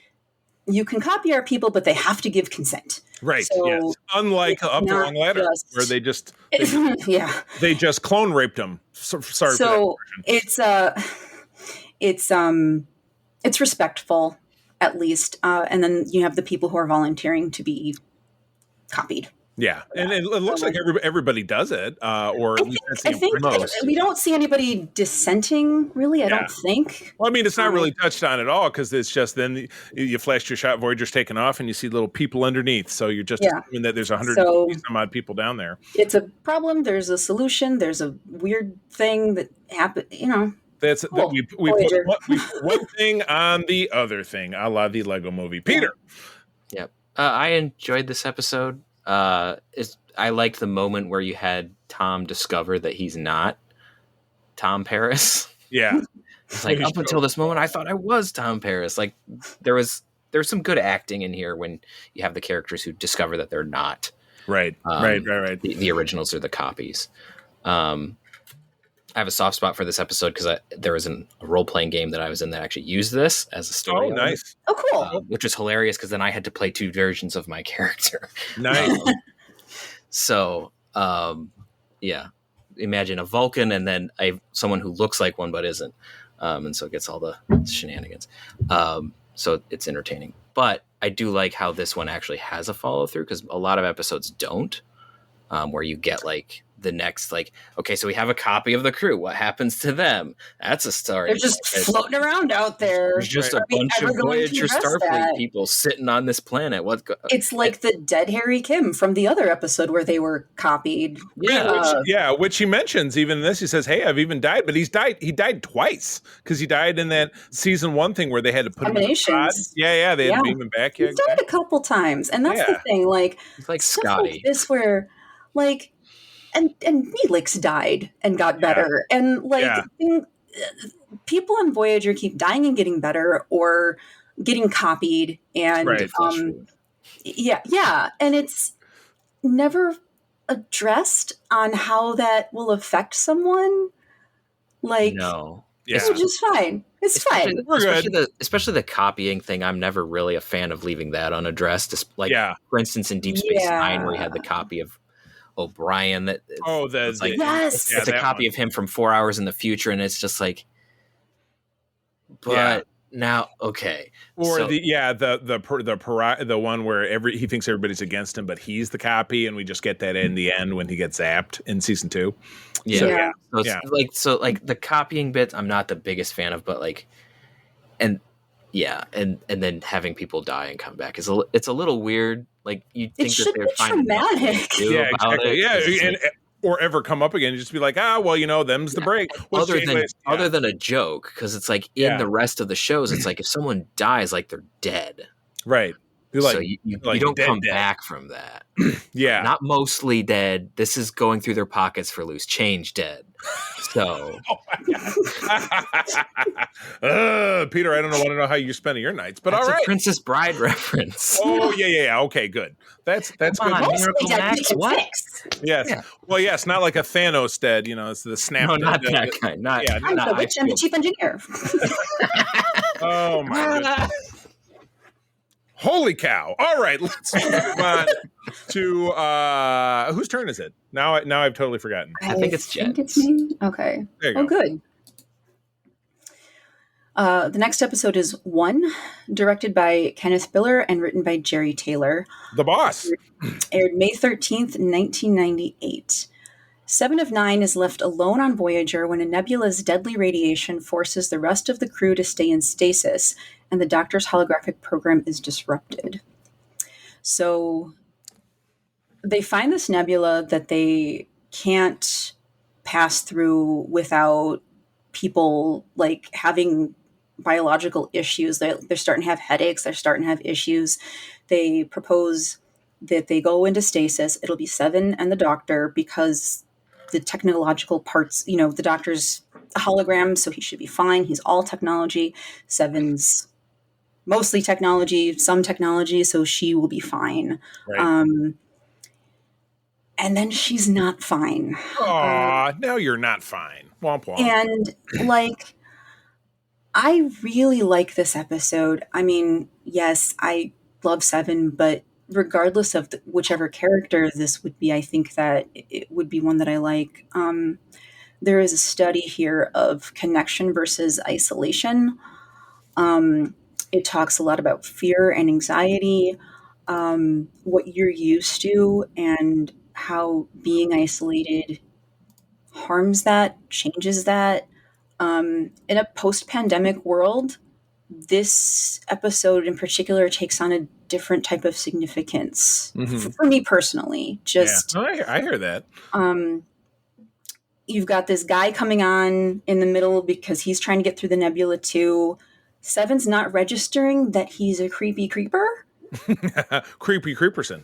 Speaker 3: you can copy our people, but they have to give consent.
Speaker 2: Right.
Speaker 3: So
Speaker 2: yes. Unlike Up the Long Ladder, where they just they just clone raped them. Sorry.
Speaker 3: So it's respectful, at least, and then you have the people who are volunteering to be copied.
Speaker 2: Yeah, and it looks like everybody does it, or at least that's the most.
Speaker 3: We don't see anybody dissenting, really. I don't think.
Speaker 2: Well, I mean, it's not really touched on at all because it's just then you flashed your shot, Voyager's taken off, and you see little people underneath. So you're just assuming that there's 150 some odd people down there.
Speaker 3: It's a problem. There's a solution. There's a weird thing that happened.
Speaker 2: That's cool. we put one thing on the other thing, a la the Lego Movie. Peter.
Speaker 5: Yep. I enjoyed this episode. I liked the moment where you had Tom discover that he's not Tom Paris.
Speaker 2: Yeah.
Speaker 5: It's like, up until this moment, I thought I was Tom Paris. Like, there's some good acting in here when you have the characters who discover that they're not.
Speaker 2: Right. Right.
Speaker 5: The originals are the copies. I have a soft spot for this episode because there was a role-playing game that I was in that actually used this as a story.
Speaker 2: Oh, nice.
Speaker 3: Oh, cool.
Speaker 5: Which was hilarious because then I had to play 2 versions of my character.
Speaker 2: Nice.
Speaker 5: Imagine a Vulcan and then someone who looks like one but isn't. And so it gets all the shenanigans. So it's entertaining. But I do like how this one actually has a follow-through because a lot of episodes don't, where you get like the next, like, okay, so we have a copy of the crew. What happens to them? That's a story.
Speaker 3: They're just floating around out there.
Speaker 5: There's just a bunch of Voyager Starfleet people sitting on this planet.
Speaker 3: It's like the dead Harry Kim from the other episode where they were copied.
Speaker 2: Yeah, which he mentions even in this. He says, "Hey, I've even died," but he died twice because he died in that season 1 thing where they had to put him in the pod. Yeah, they had to beam him back.
Speaker 3: He's died a couple times, and that's the thing. Like,
Speaker 5: it's like Scotty.
Speaker 3: Like this where like. And Neelix died and got better. And people on Voyager keep dying and getting better or getting copied. And and never addressed on how that will affect someone. Like,
Speaker 5: No.
Speaker 2: Yeah.
Speaker 3: which is fine. It's fine.
Speaker 5: Especially the copying thing. I'm never really a fan of leaving that unaddressed. Like, for instance, in Deep Space Nine, where he had the copy of O'Brien. It's a copy of him from 4 hours in the future, and it's just like, but now, okay.
Speaker 2: Or the one where he thinks everybody's against him, but he's the copy, and we just get that in the end when he gets zapped in season 2.
Speaker 5: Yeah. So the copying bit, I'm not the biggest fan of, but like, and then having people die and come back it's a little weird. Like, you'd think that they're finding
Speaker 3: traumatic.
Speaker 2: Or ever come up again, just be like, them's the break.
Speaker 5: Other than a joke, because it's like in the rest of the shows, it's like if someone dies, like they're dead,
Speaker 2: right?
Speaker 5: So you don't come back from that. Not mostly dead. This is going through their pockets for loose change dead. So,
Speaker 2: Peter, I don't want to know how you're spending your nights, but
Speaker 5: that's
Speaker 2: all right,
Speaker 5: a Princess Bride reference.
Speaker 2: Oh yeah. Okay, good. That's good.
Speaker 5: Miracle Max. What?
Speaker 2: Yes. Yeah. Well, yes, not like a Thanos dead. It's the snap.
Speaker 5: No, not that kind.
Speaker 3: I'm the witch and the chief engineer.
Speaker 2: Oh my goodness. Holy cow. All right, let's move on to whose turn is it? Now I've totally forgotten.
Speaker 5: I think it's Jen.
Speaker 3: It's me? Okay.
Speaker 2: There you go.
Speaker 3: Good. The next episode is One, directed by Kenneth Biller and written by Jerry Taylor.
Speaker 2: The boss.
Speaker 3: Aired May 13th, 1998. 7 of 9 is left alone on Voyager when a nebula's deadly radiation forces the rest of the crew to stay in stasis, and the Doctor's holographic program is disrupted. So they find this nebula that they can't pass through without people like having biological issues. They're starting to have headaches. They're starting to have issues. They propose that they go into stasis. It'll be Seven and the Doctor because the technological parts, the Doctor's a hologram, so he should be fine. He's all technology. Seven's mostly technology, some technology, so she will be fine.
Speaker 2: Right.
Speaker 3: And then she's not fine.
Speaker 2: Aw, now you're not fine. Womp womp.
Speaker 3: And I really like this episode. I mean, yes, I love Seven, but regardless of whichever character this would be, I think that it would be one that I like. There is a study here of connection versus isolation. It talks a lot about fear and anxiety, what you're used to, and how being isolated harms that, changes that. In a post-pandemic world, this episode in particular takes on a different type of significance for me personally.
Speaker 2: I hear that.
Speaker 3: You've got this guy coming on in the middle because he's trying to get through the nebula too. Seven's not registering that he's a creepy creeper.
Speaker 2: Creepy creeperson.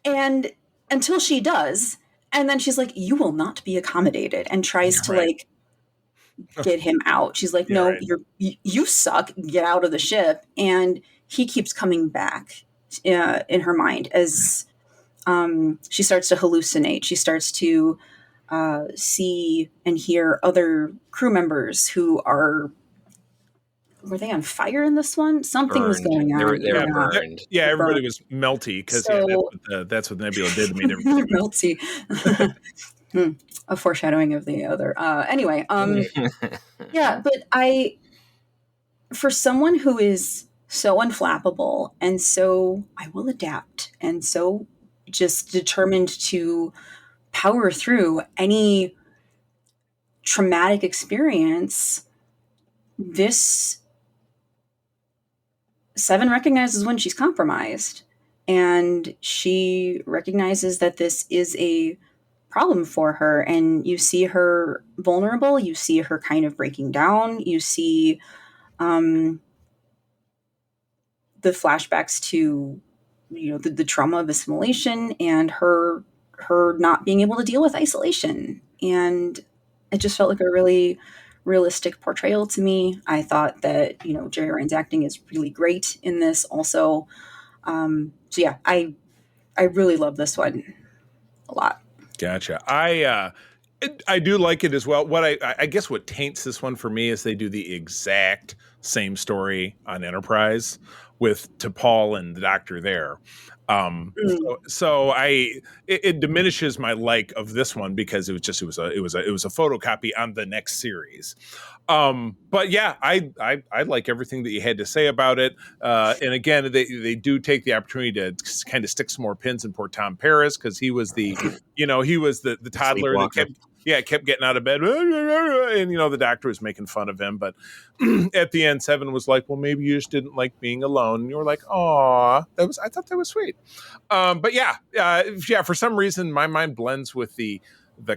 Speaker 3: And until she does, and then she's like, you will not be accommodated, and tries to get him out. She's like, no, you suck, get out of the ship. And he keeps coming back in her mind as she starts to hallucinate. She starts to see and hear other crew members who were they on fire in this one? Something was going on.
Speaker 5: They were burned.
Speaker 2: Yeah, everybody was melty because that's what Nebula did. Made everything
Speaker 3: melty. A foreshadowing of the other. Anyway, yeah, but for someone who is so unflappable and so I will adapt and so just determined to power through any traumatic experience, this Seven recognizes when she's compromised, and she recognizes that this is a problem for her, and you see her vulnerable, you see her kind of breaking down, you see the flashbacks to the trauma of assimilation and her not being able to deal with isolation. And it just felt like a really realistic portrayal to me. I thought that Jerry Ryan's acting is really great in this also. So yeah, I really love this one. a lot.
Speaker 2: Gotcha. I do like it as well. What I guess what taints this one for me is they do the exact same story on Enterprise with T'Pol and the Doctor there. So it diminishes my like of this one because it was a photocopy on the next series. But yeah, I like everything that you had to say about it. And again, they do take the opportunity to kind of stick some more pins in poor Tom Paris because he was the toddler that kept getting out of bed, and the Doctor was making fun of him. But at the end, Seven was like, "Well, maybe you just didn't like being alone." And you were like, "Aw, I thought that was sweet." But for some reason, my mind blends with the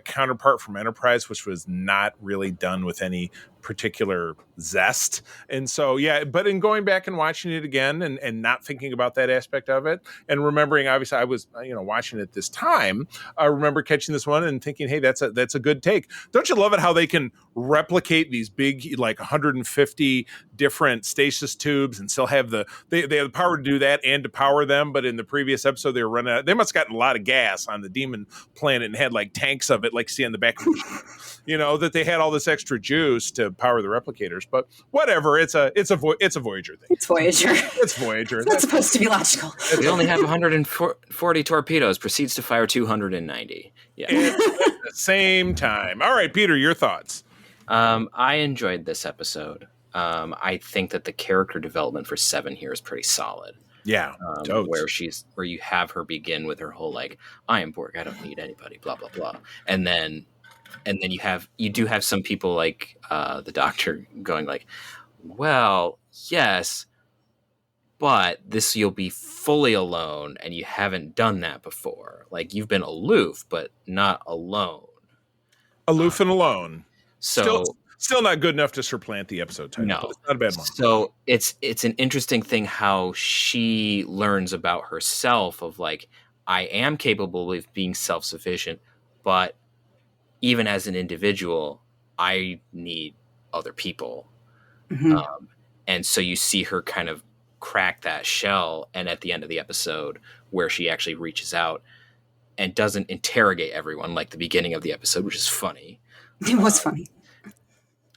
Speaker 2: counterpart from Enterprise, which was not really done with any particular zest. And so, but in going back and watching it again and not thinking about that aspect of it and remembering, obviously I was, watching it this time, I remember catching this one and thinking, hey, that's a good take. Don't you love it how they can replicate these big, like 150 different stasis tubes and still have they have the power to do that and to power them. But in the previous episode, they were running out. They must have gotten a lot of gas on the Demon planet and had like tanks of it, like see on the back of the ship, that they had all this extra juice to power the replicators. But whatever, it's a Voyager thing.
Speaker 3: It's Voyager.
Speaker 2: It's Voyager.
Speaker 3: It's not supposed to be logical.
Speaker 5: We only have 140 torpedoes. Proceeds to fire 290. Yeah.
Speaker 2: At the same time. All right, Peter, your thoughts.
Speaker 5: I enjoyed this episode. I think that the character development for Seven here is pretty solid.
Speaker 2: Yeah,
Speaker 5: where you have her begin with her whole like, I am Borg, I don't need anybody, blah blah blah, and then you do have some people like the Doctor going like, well, yes, but you'll be fully alone, and you haven't done that before. Like you've been aloof, but not alone.
Speaker 2: Aloof and alone.
Speaker 5: So.
Speaker 2: Still not good enough to supplant the episode title.
Speaker 5: No,
Speaker 2: but it's not a bad one.
Speaker 5: So it's an interesting thing how she learns about herself of like, I am capable of being self-sufficient, but even as an individual, I need other people.
Speaker 3: Mm-hmm.
Speaker 5: And so you see her kind of crack that shell, and at the end of the episode where she actually reaches out and doesn't interrogate everyone like the beginning of the episode, which is funny.
Speaker 3: It was funny.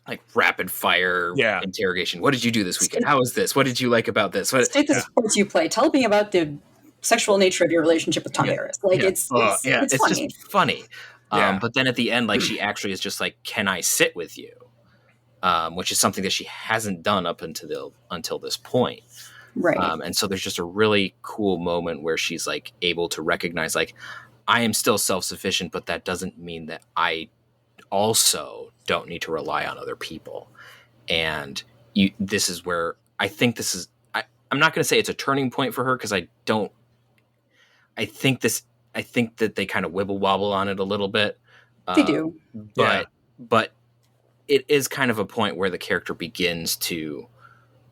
Speaker 5: Like rapid fire interrogation. What did you do this weekend? How was this? What did you like about this?
Speaker 3: State the sports you play. Tell me about the sexual nature of your relationship with Tom Harris. Like it's funny.
Speaker 5: Just funny. But then at the end, like she actually is just like, can I sit with you? Which is something that she hasn't done up until this point.
Speaker 3: Right.
Speaker 5: And so there's just a really cool moment where she's like able to recognize like, I am still self-sufficient, but that doesn't mean that I also don't need to rely on other people. And this is where I think this is, I'm not going to say it's a turning point for her, because I think that they kind of wibble wobble on it a little bit.
Speaker 3: They do.
Speaker 5: But it is kind of a point where the character begins to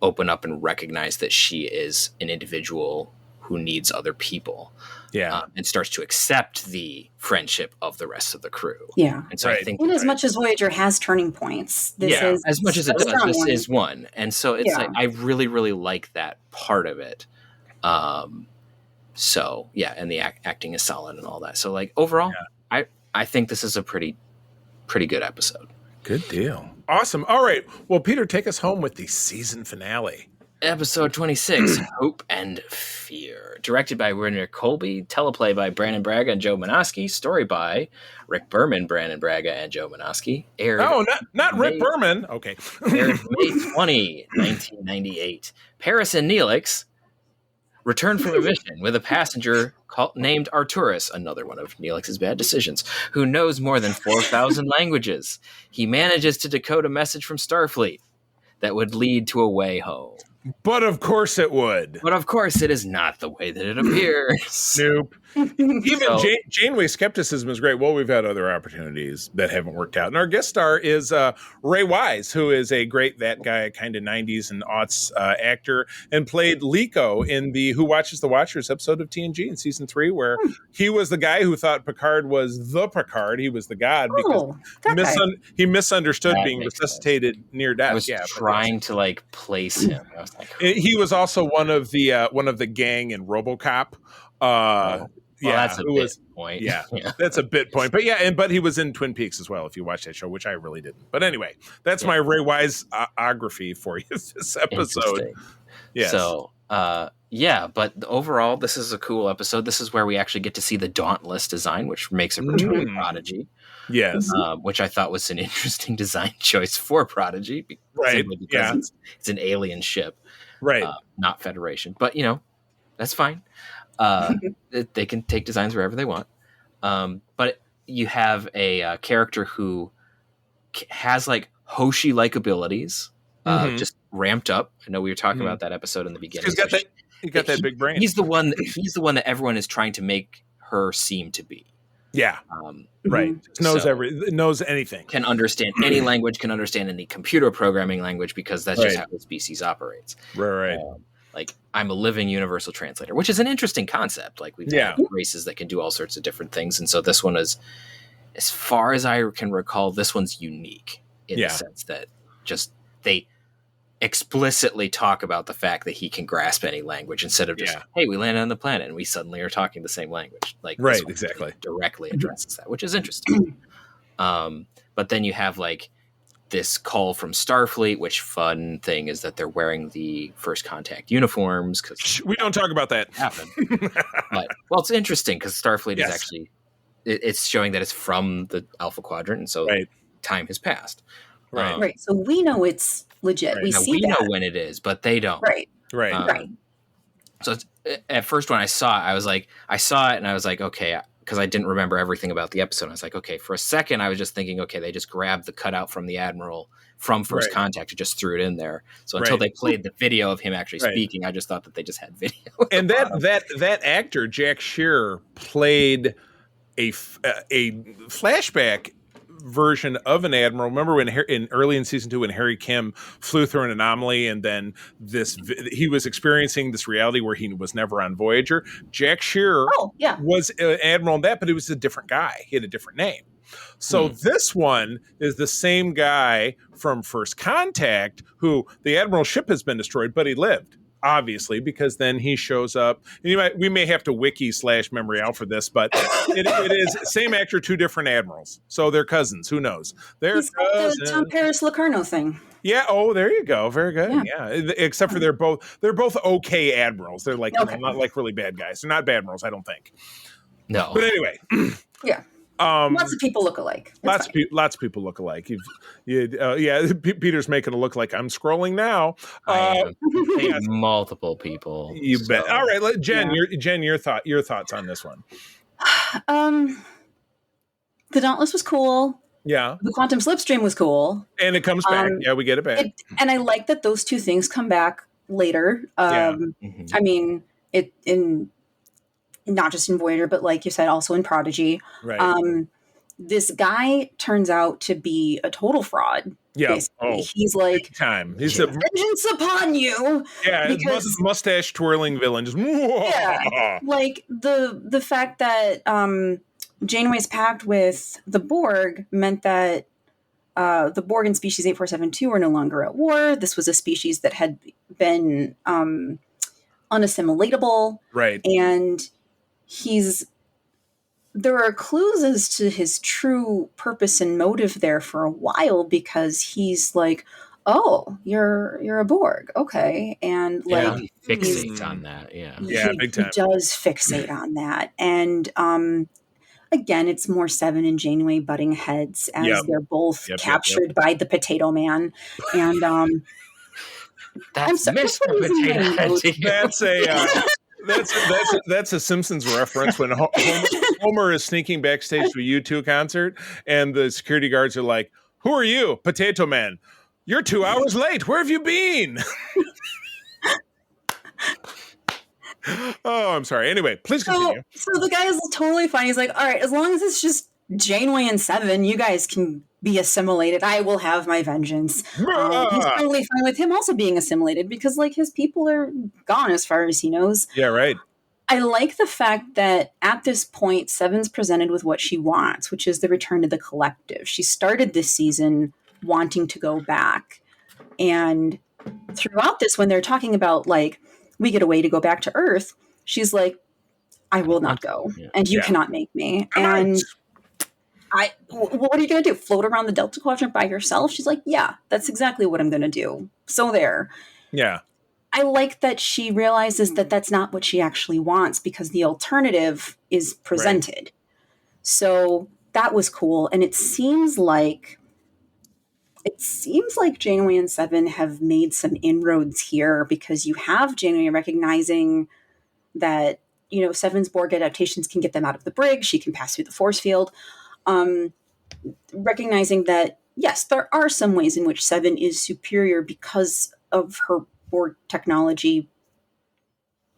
Speaker 5: open up and recognize that she is an individual who needs other people. And starts to accept the friendship of the rest of the crew. Yeah. And so I think,
Speaker 3: as much as Voyager has turning points, this is
Speaker 5: as much as it does, this is one. And so it's like, I really, really like that part of it. So and the acting is solid and all that. So like overall, I think this is a pretty good episode.
Speaker 2: Good deal. Awesome. All right. Well, Peter, take us home with the season finale.
Speaker 5: Episode 26, Hope and Fear. Directed by Werner Colby. Teleplay by Brandon Braga and Joe Manoski. Story by Rick Berman, Brandon Braga, and Joe Manoski. Aired
Speaker 2: not Rick Berman. Okay.
Speaker 5: Aired May 20, 1998. Paris and Neelix return from a mission with a passenger named Arturus, another one of Neelix's bad decisions, who knows more than 4,000 languages. He manages to decode a message from Starfleet that would lead to a way home.
Speaker 2: But of course it would.
Speaker 5: But of course it is not the way that it appears.
Speaker 2: Nope. Even Janeway skepticism is great. Well, we've had other opportunities that haven't worked out. And our guest star is Ray Wise, who is a great that guy kind of 90s and aughts actor, and played Liko in the Who Watches the Watchers episode of TNG in season 3, where he was the guy who thought Picard was the Picard. He was the god because he misunderstood being resuscitated near death.
Speaker 5: I was trying to like place him. I was like,
Speaker 2: he was also one of the gang in RoboCop.
Speaker 5: that's a bit point.
Speaker 2: Yeah, that's a bit point. But but he was in Twin Peaks as well, if you watch that show, which I really didn't. But anyway, that's my Ray Wiseography for you this episode. Yes.
Speaker 5: So, but overall, this is a cool episode. This is where we actually get to see the Dauntless design, which makes it return Prodigy.
Speaker 2: Yes.
Speaker 5: Which I thought was an interesting design choice for Prodigy. Simply because it's an alien ship.
Speaker 2: Right.
Speaker 5: Not Federation. But, that's fine. They can take designs wherever they want. But you have a character who has like Hoshi-like abilities, just ramped up. I know we were talking about that episode in the beginning.
Speaker 2: He's got that big brain.
Speaker 5: He's the one that everyone is trying to make her seem to be.
Speaker 2: Yeah. Right. Knows anything.
Speaker 5: Can understand any language, can understand any computer programming language, because that's just how the species operates.
Speaker 2: Right.
Speaker 5: Like, I'm a living universal translator, which is an interesting concept. Like, we've got races that can do all sorts of different things. And so this one is, as far as I can recall, this one's unique in the sense that just they explicitly talk about the fact that he can grasp any language instead of just, hey, we landed on the planet and we suddenly are talking the same language. Like,
Speaker 2: right, exactly.
Speaker 5: Directly addresses that, which is interesting. But then you have like this call from Starfleet, which fun thing is that they're wearing the First Contact uniforms, because
Speaker 2: we don't talk about that.
Speaker 5: But it's interesting because Starfleet is actually it's showing that it's from the Alpha Quadrant, and so time has passed.
Speaker 3: Right. So we know it's legit.
Speaker 2: Right.
Speaker 3: We
Speaker 5: now,
Speaker 3: see
Speaker 5: we
Speaker 3: that.
Speaker 5: know when it is, but they don't.
Speaker 3: Right.
Speaker 5: So it's, at first when I saw it, I saw it and I was like, okay, because I didn't remember everything about the episode. I was like, okay, for a second I was just thinking, okay, they just grabbed the cutout from the Admiral from First Contact and just threw it in there. So until they played the video of him actually speaking, I just thought that they just had video.
Speaker 2: And that actor, Jack Shearer, played a flashback version of an admiral. Remember when early in season 2 when Harry Kim flew through an anomaly, and then he was experiencing this reality where he was never on Voyager. Jack Shearer was an admiral in that, but he was a different guy. He had a different name. So this one is the same guy from First Contact, who the admiral's ship has been destroyed, but he lived. Obviously, because then he shows up. And we may have to wiki/memory out for this, but it is same actor, 2 different admirals. So they're cousins. Who knows? They're
Speaker 3: He's got the Tom Paris Locarno thing.
Speaker 2: Yeah. Oh, there you go. Very good. Yeah. Except for they're both okay admirals. They're like not like really bad guys. They're not bad admirals, I don't think.
Speaker 5: No.
Speaker 2: But anyway.
Speaker 3: Lots of people look alike.
Speaker 2: Lots of people look alike. Peter's making it look like I'm scrolling now.
Speaker 5: Multiple people.
Speaker 2: You bet. All right, Jen. Your thoughts on this one?
Speaker 3: The Dauntless was cool.
Speaker 2: Yeah.
Speaker 3: The Quantum Slipstream was cool,
Speaker 2: and it comes back. We get it back.
Speaker 3: And I like that those 2 things come back later. I mean, it in. Not just in Voyager, but like you said, also in Prodigy.
Speaker 2: Right.
Speaker 3: This guy turns out to be a total fraud.
Speaker 2: Yeah.
Speaker 3: He's like,
Speaker 2: big time. He's a
Speaker 3: vengeance upon you.
Speaker 2: Yeah, because, mustache twirling villain. Just
Speaker 3: like the fact that Janeway's pact with the Borg meant that the Borg and species 8472 are no longer at war. This was a species that had been unassimilatable.
Speaker 2: Right.
Speaker 3: And there are clues as to his true purpose and motive there for a while, because he's like, oh, you're a Borg. Okay. And
Speaker 5: he fixates on that.
Speaker 2: Big time.
Speaker 3: He does fixate on that. And, again, it's more Seven and Janeway butting heads as they're both captured by the Potato Man. And,
Speaker 5: that's Mr. Potato Head.
Speaker 2: That's a Simpsons reference when Homer is sneaking backstage to a U2 concert, and the security guards are like, "Who are you, Potato Man? You're 2 hours late. Where have you been?" Oh, I'm sorry. Anyway, please continue.
Speaker 3: So the guy is totally fine. He's like, all right, as long as it's just Janeway and Seven, you guys can be assimilated. I will have my vengeance. He's totally fine with him also being assimilated, because like his people are gone as far as he knows.
Speaker 2: Yeah, right.
Speaker 3: I like the fact that at this point, Seven's presented with what she wants, which is the return to the collective. She started this season wanting to go back. And throughout this, when they're talking about like, we get a way to go back to Earth, she's like, I will not go,
Speaker 5: Yeah.
Speaker 3: and you
Speaker 2: Yeah.
Speaker 3: cannot make me.
Speaker 2: I might.
Speaker 3: And what are you going to do? Float around the Delta Quadrant by yourself? She's like, yeah, that's exactly what I'm going to do. So there.
Speaker 2: Yeah.
Speaker 3: I like that she realizes that that's not what she actually wants because the alternative is presented. So that was cool. And it seems like Janeway and Seven have made some inroads here because you have Janeway recognizing that, Seven's Borg adaptations can get them out of the brig. She can pass through the force field. Recognizing that, yes, there are some ways in which Seven is superior because of her Borg technology,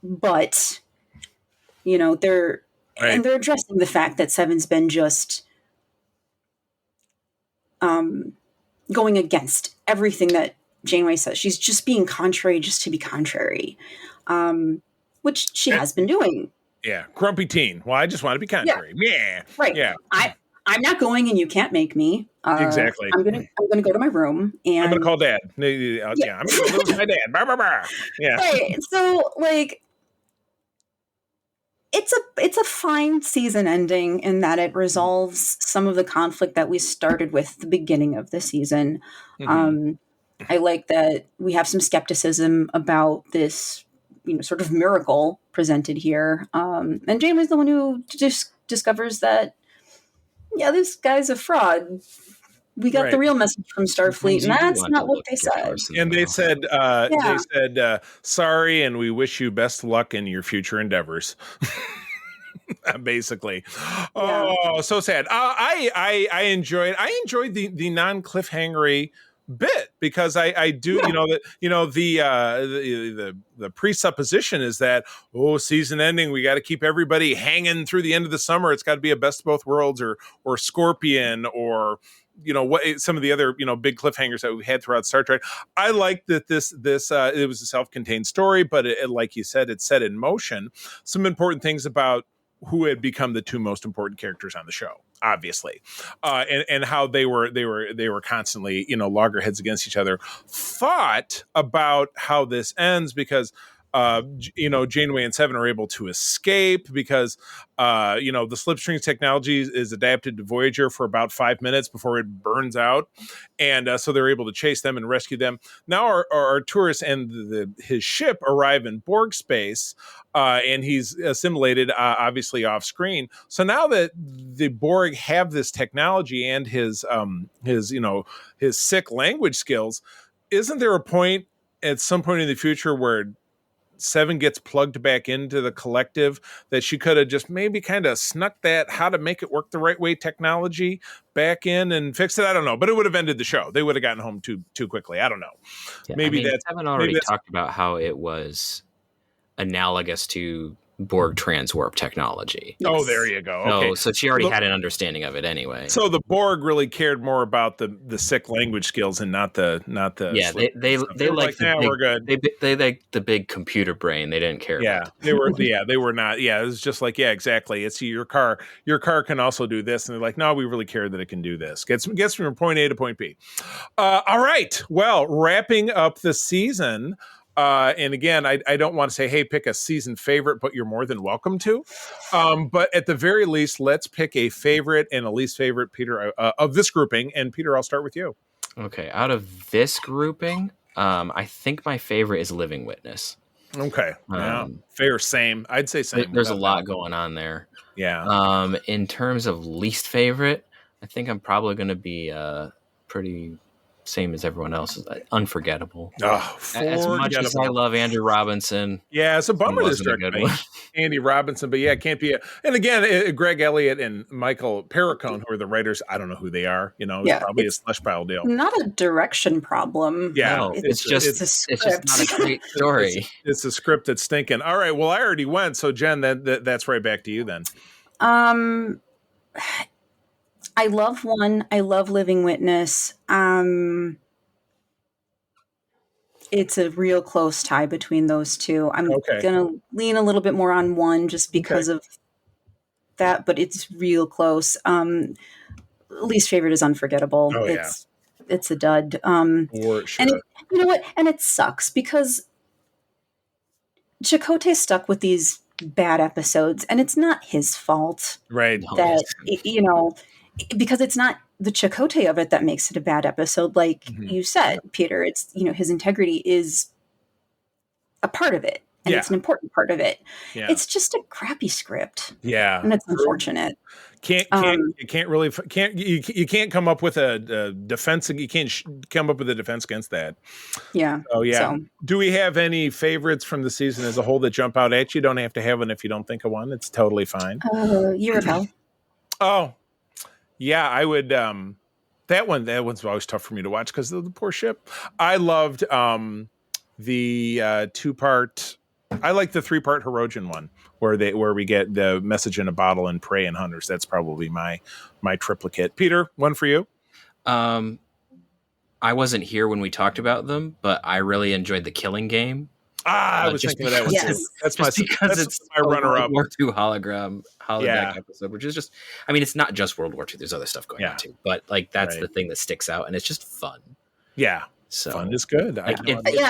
Speaker 3: but, they're addressing the fact that Seven's been just going against everything that Janeway says. She's just being contrary just to be contrary, which she has been doing.
Speaker 2: Yeah, grumpy teen. Well, I just want to be contrary. Yeah.
Speaker 3: Right.
Speaker 2: Yeah.
Speaker 3: I'm not going, and you can't make me.
Speaker 2: Exactly.
Speaker 3: I'm gonna go to my room, and
Speaker 2: I'm gonna call Dad. Yeah, I'm gonna lose my dad. Bah, bah, bah. Yeah.
Speaker 3: Right. So, it's a fine season ending in that it resolves some of the conflict that we started with the beginning of the season. I like that we have some skepticism about this, sort of miracle presented here. And Janeway's the one who just discovers that, yeah, this guy's a fraud. We got the real message from Starfleet, and that's not what they said.
Speaker 2: And they said, sorry, and we wish you best luck in your future endeavors. Basically. Oh, so sad. I enjoyed the non-cliffhangery bit because I do the presupposition is that season ending, we got to keep everybody hanging through the end of the summer. It's got to be a best of both worlds or Scorpion or what some of the other big cliffhangers that we've had throughout Star Trek. I like that this it was a self-contained story, but it, like you said, it set in motion some important things about who had become the two most important characters on the show, obviously, and how they were constantly loggerheads against each other. Thought about how this ends because Janeway and Seven are able to escape because the slipstream technology is adapted to Voyager for about 5 minutes before it burns out, and so they're able to chase them and rescue them. Now our tourist and his ship arrive in Borg space, and he's assimilated, obviously off screen. So now that the Borg have this technology and his sick language skills, isn't there a point at some point in the future where Seven gets plugged back into the collective that she could have just maybe kind of snuck that how to make it work the right way technology back in and fixed it? I don't know, but it would have ended the show. They would have gotten home too quickly. I don't know.
Speaker 5: Yeah,
Speaker 2: maybe that's
Speaker 5: Seven already talked about how it was analogous to Borg transwarp technology.
Speaker 2: Oh, there you go. Okay.
Speaker 5: So she already had an understanding of it anyway.
Speaker 2: So the Borg really cared more about the sick language skills and not the
Speaker 5: they like
Speaker 2: we're good.
Speaker 5: They like the big computer brain. They didn't care.
Speaker 2: Yeah, they were not. Yeah, it was just like, yeah, exactly. It's your car can also do this, and they're like, no, we really care that it can do this. Gets from point A to point B. All right. Well, wrapping up the season. And again, I don't want to say, hey, pick a season favorite, but you're more than welcome to. But at the very least, let's pick a favorite and a least favorite, Peter, of this grouping. And Peter, I'll start with you.
Speaker 5: Okay. Out of this grouping, I think my favorite is Living Witness.
Speaker 2: Okay. Yeah. Fair. Same. I'd say same.
Speaker 5: There's a lot going on there.
Speaker 2: Yeah.
Speaker 5: In terms of least favorite, I think I'm probably going to be pretty same as everyone else. Unforgettable. As much as I love Andrew Robinson.
Speaker 2: Yeah, it's a bummer this directly. Andy Robinson, but yeah, it can't be. And again, Greg Elliott and Michael Perricone, who are the writers, I don't know who they are. It's probably a slush pile deal.
Speaker 3: Not a direction problem.
Speaker 2: Yeah,
Speaker 5: no, it's just not a great story.
Speaker 2: It's a script that's stinking. All right, well, I already went, so Jen, that's right back to you then.
Speaker 3: I love one. I love Living Witness. It's a real close tie between those two. I'm going to lean a little bit more on one just because of that, but it's real close. Least favorite is Unforgettable. It's a dud.
Speaker 2: For sure.
Speaker 3: And you know what? And it sucks because Chakotay's stuck with these bad episodes, and it's not his fault
Speaker 2: Right.
Speaker 3: that, you know, because it's not the Chakotay of it that makes it a bad episode. Like you said, Peter, it's, you know, his integrity is a part of it, and it's an important part of it.
Speaker 2: Yeah.
Speaker 3: It's just a crappy script.
Speaker 2: Yeah.
Speaker 3: And it's unfortunate.
Speaker 2: You can't come up with a defense. You can't come up with a defense against that.
Speaker 3: Yeah.
Speaker 2: Oh yeah.
Speaker 3: So,
Speaker 2: do we have any favorites from the season as a whole that jump out at you? Don't have to have one if you don't think of one. It's totally fine.
Speaker 3: Year of Hell.
Speaker 2: Oh, yeah. I would. That one's always tough for me to watch because of the poor ship. I loved the 2-part. I like the 3-part Hirogen one where we get the Message in a Bottle and Prey and Hunters. That's probably my triplicate. Peter, one for you.
Speaker 5: I wasn't here when we talked about them, but I really enjoyed the Killing Game.
Speaker 2: I was thinking of that one too. That's my runner-up.
Speaker 5: World War II holodeck episode, which is just, I mean, it's not just World War II. There's other stuff going on too, but like that's the thing that sticks out, and it's just fun.
Speaker 2: Yeah.
Speaker 5: So
Speaker 2: fun is good.
Speaker 3: I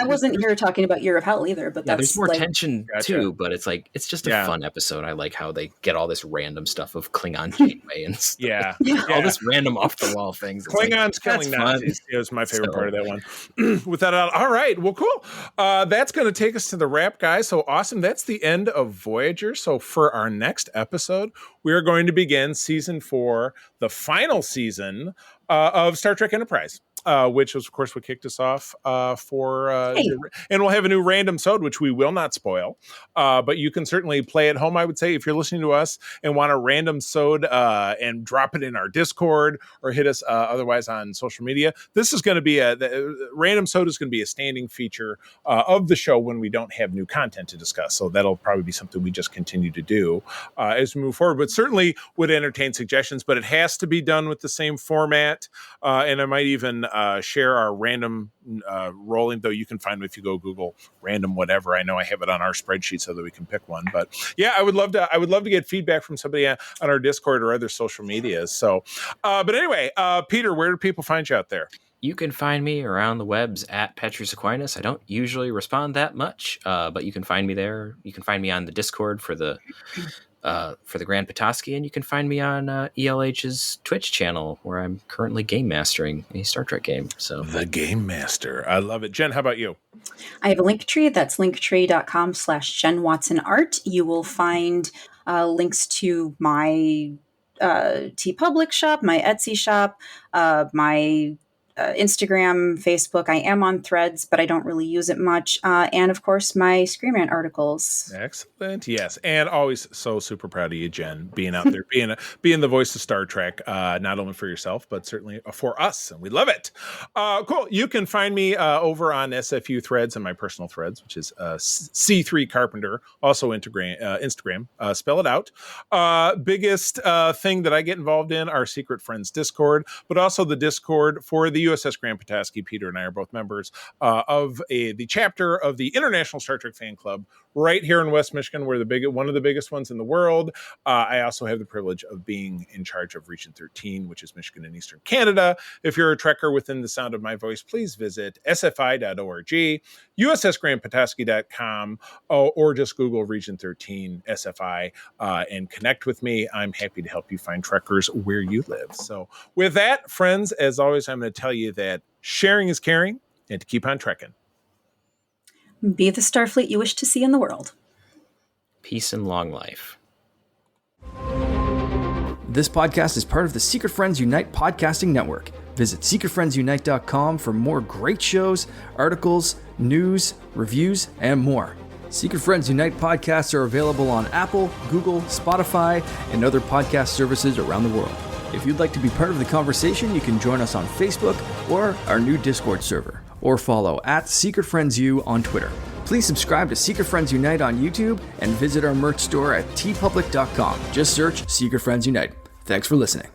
Speaker 3: wasn't here talking about Year of Hell either, but that's
Speaker 5: there's more
Speaker 3: like,
Speaker 5: tension too. But it's like it's just a fun episode. I like how they get all this random stuff of Klingon Janeway and stuff. All this random off the wall things. It's
Speaker 2: Klingons killing Nazis is my favorite part of that one. Without a doubt. All right, well, cool. That's going to take us to the wrap, guys. So awesome. That's the end of Voyager. So for our next episode, we are going to begin season 4, the final season of Star Trek Enterprise. Which was, of course, what kicked us off and we'll have a new random sode, which we will not spoil, but you can certainly play at home. I would say if you're listening to us and want a random sode and drop it in our Discord or hit us otherwise on social media, this is going to be the random sode is going to be a standing feature of the show when we don't have new content to discuss. So that'll probably be something we just continue to do as we move forward, but certainly would entertain suggestions, but it has to be done with the same format. And I might even share our random rolling, though you can find if you go Google random whatever. I know I have it on our spreadsheet so that we can pick one. But yeah, I would love to get feedback from somebody on our Discord or other social medias. So, but anyway, Peter, where do people find you out there?
Speaker 5: You can find me around the webs at Petrus Aquinas. I don't usually respond that much, but you can find me there. You can find me on the Discord for the Grand Petoskey, and you can find me on ELH's Twitch channel where I'm currently game mastering a Star Trek game. So
Speaker 2: the Game Master, I love it. Jen, how about you?
Speaker 3: I have a Linktree. That's linktree.com/JenWatsonArt. You will find links to my TeePublic shop, my Etsy shop, my Instagram, Facebook. I am on Threads, but I don't really use it much. And of course, my Screen Rant articles.
Speaker 2: Excellent. Yes. And always so super proud of you, Jen, being out there, being the voice of Star Trek, not only for yourself, but certainly for us. And we love it. Cool. You can find me over on SFU Threads and my personal threads, which is C3Carpenter, also Instagram. Spell it out. Biggest thing that I get involved in, our Secret Friends Discord, but also the Discord for the USS Grand Petoskey. Peter and I are both members of the chapter of the International Star Trek Fan Club right here in West Michigan. We're one of the biggest ones in the world. I also have the privilege of being in charge of Region 13, which is Michigan and Eastern Canada. If you're a Trekker within the sound of my voice, please visit sfi.org, ussgrandpetoskey.com, or just Google Region 13 SFI and connect with me. I'm happy to help you find Trekkers where you live. So with that, friends, as always, I'm going to tell you that sharing is caring and to keep on trekking.
Speaker 3: Be the Starfleet you wish to see in the world.
Speaker 5: Peace and long life.
Speaker 1: This podcast is part of the Secret Friends Unite podcasting network. Visit secretfriendsunite.com for more great shows, articles, news, reviews, and more. Secret Friends Unite podcasts are available on Apple, Google, Spotify, and other podcast services around the world. If you'd like to be part of the conversation, you can join us on Facebook or our new Discord server, or follow @SecretFriendsU on Twitter. Please subscribe to Secret Friends Unite on YouTube and visit our merch store at tpublic.com. Just search Secret Friends Unite. Thanks for listening.